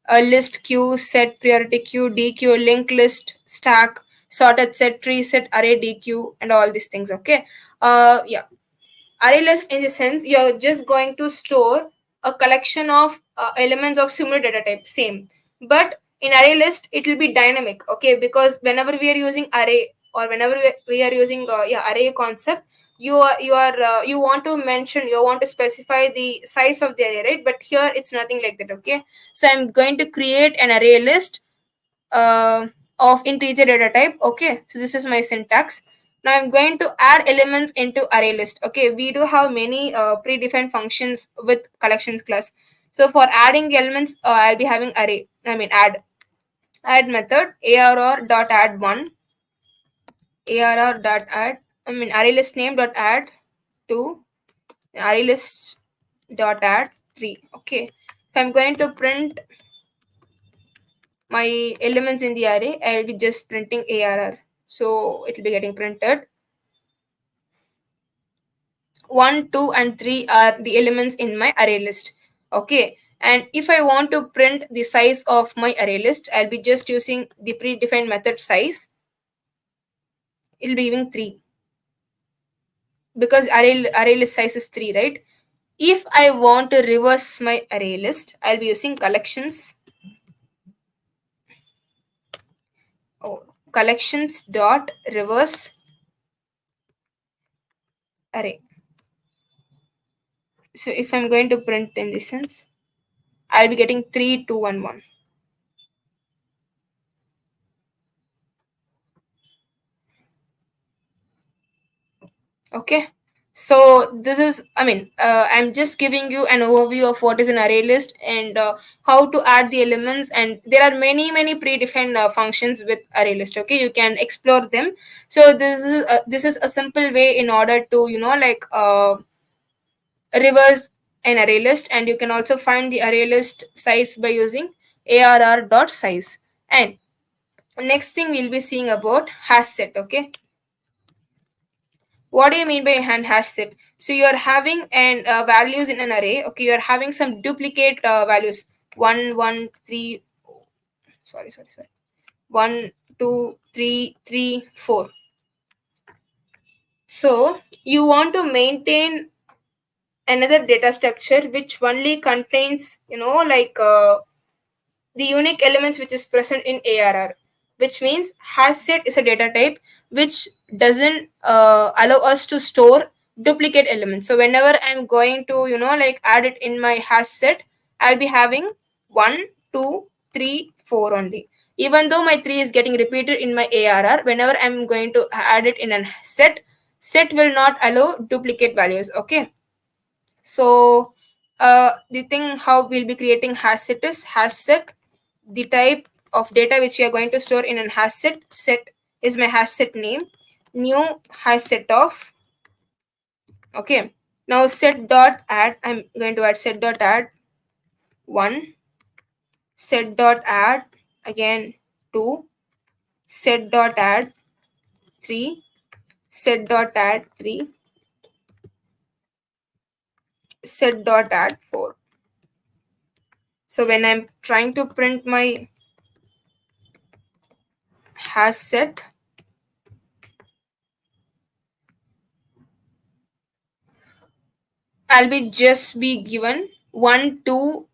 S1: a list, queue, set, priority queue, DQ, linked list, stack, sorted set, tree set, array, DQ, and all these things. Okay, yeah. Array list in the sense you're just going to store a collection of elements of similar data type, same. But in array list, it will be dynamic. Okay, because whenever we are using array or whenever we are using array concept, you want to mention, you want to specify the size of the array, right? But here it's nothing like that. Okay, so I'm going to create an array list uh, of integer data type. Okay, so this is my syntax. Now I'm going to add elements into array list. Okay, we do have many predefined functions with collections class. So for adding the elements, I'll be having add method arr dot add one, arr dot add, array list name dot add two, array list dot add three. Okay, if I'm going to print my elements in the array, I'll be just printing arr. So it will be getting printed. 1, 2, and 3 are the elements in my array list. Okay. And if I want to print the size of my array list, I'll be just using the predefined method size. It'll be giving 3 because array list size is 3, right? If I want to reverse my array list, I'll be using collections. Oh, collections dot reverse array. So if I'm going to print in this sense, I'll be getting 3, 2, and 1. Okay, so this is, I'm just giving you an overview of what is an array list and how to add the elements, and there are many predefined functions with array list. Okay, you can explore them. So this is a simple way in order to reverse an array list, and you can also find the array list size by using arr dot size. And next thing we'll be seeing about hash set. Okay, what do you mean by hand hash set? So you're having an values in an array. Okay, you're having some duplicate values, 1 1 3, sorry, 1 2 3 3 4. So you want to maintain another data structure which only contains the unique elements which is present in arr. which means hash set is a data type which doesn't allow us to store duplicate elements. So whenever I'm going to like add it in my hash set, I'll be having 1 2 3 4 only. Even though my 3 is getting repeated in my ARR, whenever I'm going to add it in a set will not allow duplicate values. Okay, so the thing how we'll be creating hash set is hash set, the type of data which we are going to store in an hash set is my hash set name, new hash set of. Okay, now set dot add, I'm going to add set dot add 1, set dot add again 2, set dot add 3, set dot add 3, set dot add 4. So when I'm trying to print my hash set, I'll be just be given 1 2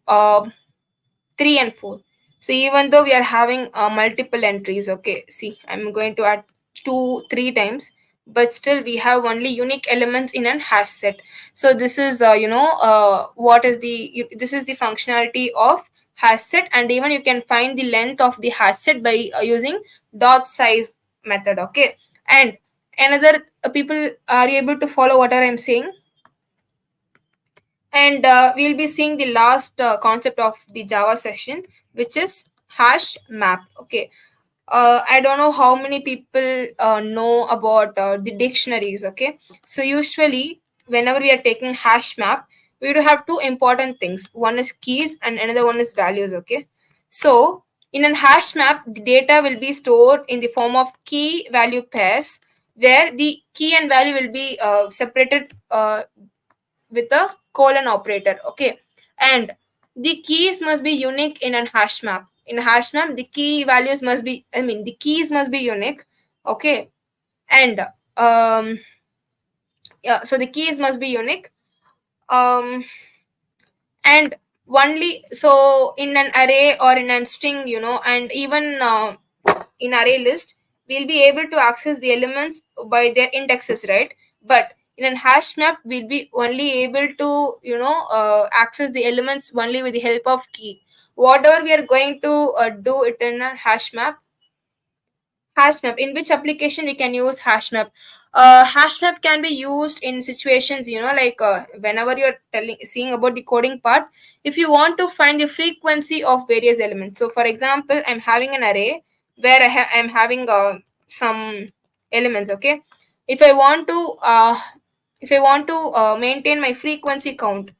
S1: 3 and 4. So even though we are having multiple entries, okay, see, I'm going to add 2 3 times, but still we have only unique elements in an hash set. So this is what is the this is the functionality of hash set. And even you can find the length of the hash set by using dot size method. Okay, and another people are you able to follow whatever I'm saying? And we'll be seeing the last concept of the Java session, which is hash map. Okay, I don't know how many people know about the dictionaries. Okay, so usually whenever we are taking hash map, we do have two important things. One is keys and another one is values. Okay, so in an hash map, the data will be stored in the form of key value pairs, where the key and value will be separated with a colon operator. Okay, and the keys must be unique in a hash map. In a hash map, the key values must be, I mean, the keys must be unique. Okay, and yeah, so the keys must be unique. um and only so in an array or in a string, and even in array list, we'll be able to access the elements by their indexes, right? But in a hash map, we'll be only able to access the elements only with the help of key. Whatever we are going to do it in a hash map, in which application we can use hash map? Hash map can be used in situations, like whenever you're seeing about the coding part, if you want to find the frequency of various elements. So for example, I'm having an array where I'm having some elements. Okay, if I want to maintain my frequency count.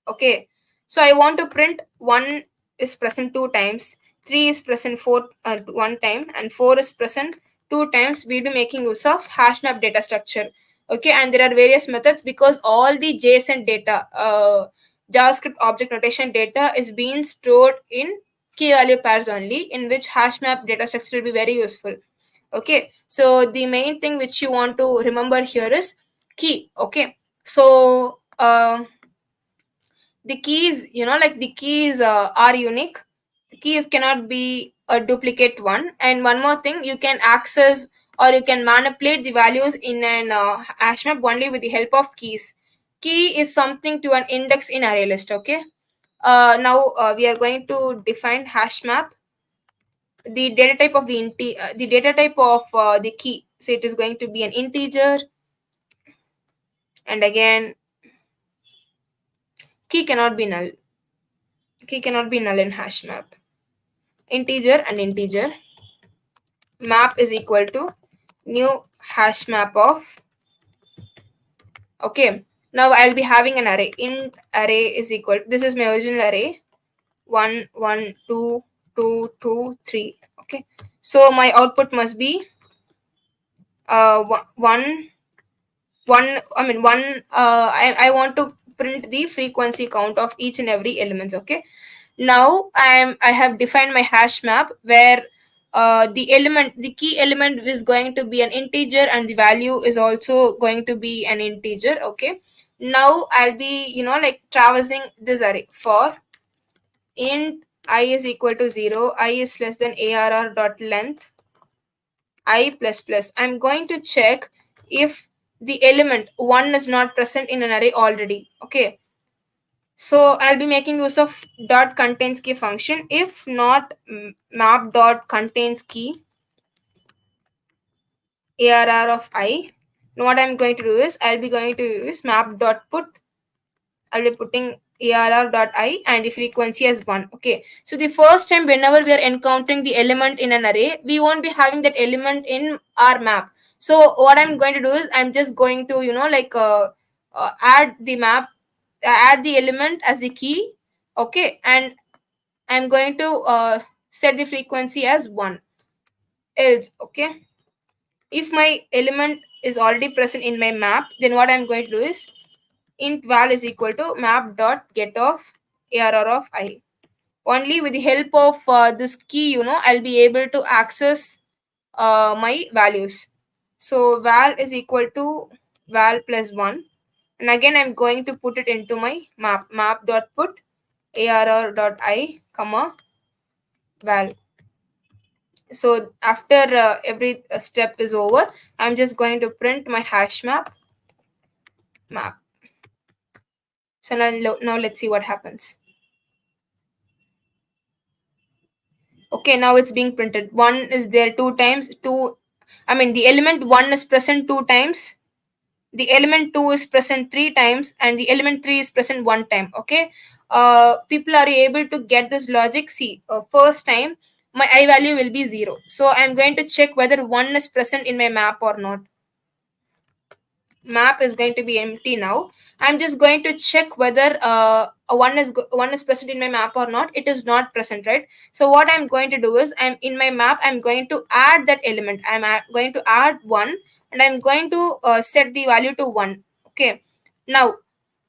S1: Okay, so I want to print 1 is present 2 times, 3 is present 1 time, and 4 is present 2 times. We'll be making use of hash map data structure. Okay, and there are various methods because all the JSON data, JavaScript object notation data is being stored in key value pairs only, in which hash map data structure will be very useful. Okay, so the main thing which you want to remember here is key. Okay, so the keys, like the keys are unique. The keys cannot be a duplicate one. And one more thing, you can access or you can manipulate the values in an hash map only with the help of keys. Key is something to an index in array list. Okay, now we are going to define hash map. The data type of the data type of the key, so it is going to be an integer. And again, key cannot be null. Key cannot be null in hash map. Integer and integer. Map is equal to new hash map of. Okay, now I'll be having an array. Int array is equal, this is my original array, 1 1 2 2 2 3. Okay, so my output must be one I mean one I want to print the frequency count of each and every elements. Okay, now I have defined my hash map where the key element is going to be an integer and the value is also going to be an integer. Okay, now I'll be like traversing this array for int I is equal to 0, I is less than arr dot length I plus plus. I'm going to check if the element 1 is not present in an array already. Okay, so I'll be making use of dot contains key function. If not, map dot contains key arr of I. Now what I'm going to do is I'll be going to use map dot put. I'll be putting arr dot I and the frequency as 1. Okay, so the first time whenever we are encountering the element in an array, we won't be having that element in our map. So what I'm going to do is I'm just going to add the map, add the element as the key. Okay, and I'm going to set the frequency as 1. Else, okay, if my element is already present in my map, then what I'm going to do is int val is equal to map dot get of arr of I. Only with the help of this key, I'll be able to access my values. So val is equal to val plus 1, and again I'm going to put it into my map dot put arr dot I comma val. So after every step is over, I'm just going to print my hash map. So now let's see what happens. Okay, now it's being printed. One is there two times. Two, I mean the element one is present two times. The element two is present three times, and the element three is present one time. Okay, people are able to get this logic. See, first time my I value will be 0. So I'm going to check whether one is present in my map or not. Map is going to be empty now. I'm just going to check whether one is present in my map or not. It is not present, right? So what I'm going to do is I'm in my map, I'm going to add that element. Going to add 1, and I'm going to set the value to 1. Okay, now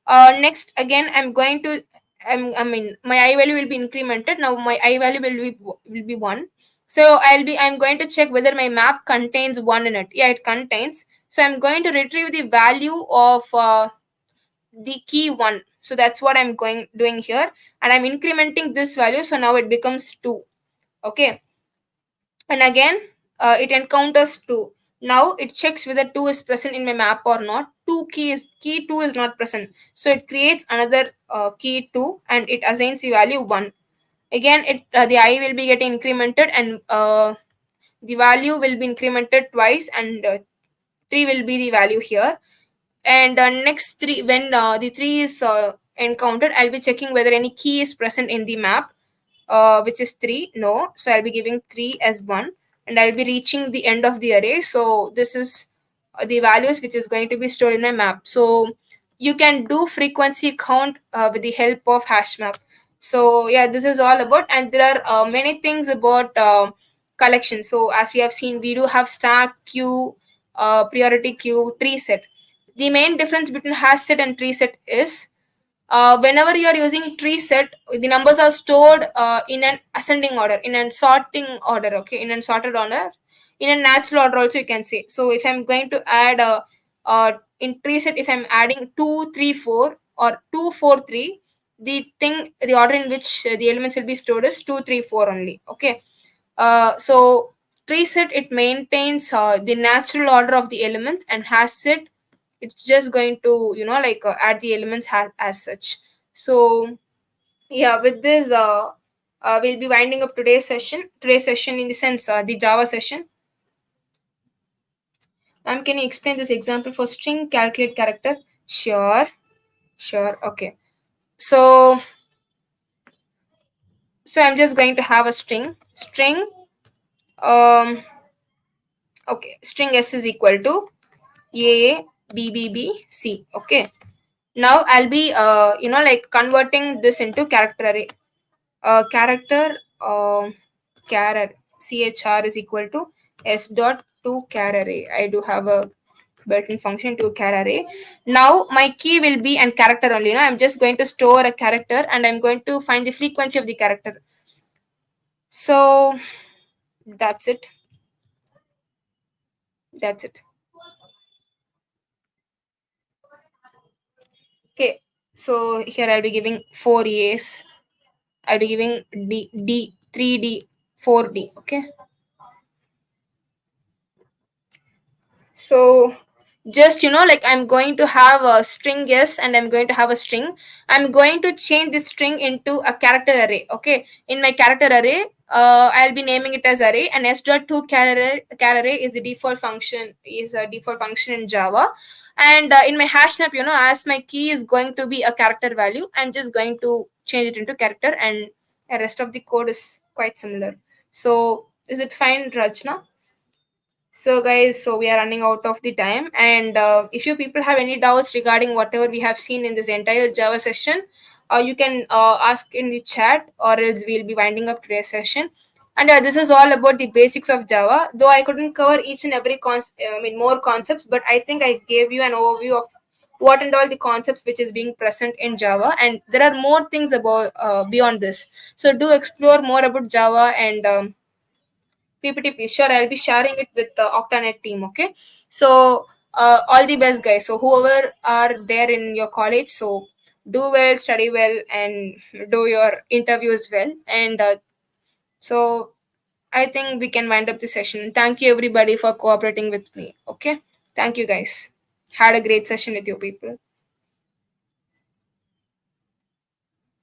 S1: next again I'm going to I mean my I value will be incremented. Now my I value will be 1. So I'm going to check whether my map contains 1 in it. Yeah, it contains. So I'm going to retrieve the value of the key 1. So that's what I'm going doing here, and I'm incrementing this value, so now it becomes 2. Okay, and again it encounters 2. Now it checks whether 2 is present in my map or not. Key 2 is not present, so it creates another key 2 and it assigns the value 1. Again the I will be getting incremented, and the value will be incremented twice, and 3 will be the value here. And next 3, when the 3 is encountered, I'll be checking whether any key is present in the map, which is 3. No, so I'll be giving 3 as 1, and I'll be reaching the end of the array. So this is the values which is going to be stored in my map. So you can do frequency count with the help of hash map. So yeah, this is all about, and there are many things about collection. So as we have seen, we do have stack, queue, priority queue, tree set. The main difference between hash set and tree set is whenever you are using tree set, the numbers are stored in an ascending order, in a sorting order. Okay, in a sorted order, in a natural order also you can say. So if I'm going to add in tree set, if I'm adding 2 3 4 or 2 4 3, the order in which the elements will be stored is 2 3 4 only. Okay, so tree set, it maintains the natural order of the elements, and hash set, it's just going to add the elements as such. So yeah, with this we'll be winding up today's session in the sense the Java session. Can you explain this example for string calculate character? Sure. Okay, so I'm just going to have a string um okay, string s is equal to a b b b c. Okay, now I'll be converting this into character array. Character char chr is equal to s dot to char array. I do have a built-in function to char array. Now my key will be and character only. I'm just going to store a character, and I'm going to find the frequency of the character. So that's it. That's it. Okay, so here I'll be giving 4 A's. I'll be giving D 3D 4D. Okay. So just like I'm going to have a string yes and I'm going to have a string. I'm going to change this string into a character array. Okay, in my character array, I'll be naming it as array, and s.to char array is the default function in Java. And in my hash map, as my key is going to be a character value, I'm just going to change it into character, and the rest of the code is quite similar. So is it fine, Rajna? So, guys, so we are running out of the time. And if you people have any doubts regarding whatever we have seen in this entire Java session, you can ask in the chat, or else we'll be winding up today's session. And this is all about the basics of Java. Though I couldn't cover each and every more concepts, but I think I gave you an overview of what and all the concepts which is being present in Java. And there are more things about beyond this. So do explore more about Java and. PPT, sure, I'll be sharing it with the OctaNet team. Okay, so all the best, guys. So whoever are there in your college, so do well, study well, and do your interviews well. And so I think we can wind up the session. Thank you everybody for cooperating with me. Okay, thank you guys. Had a great session with you people.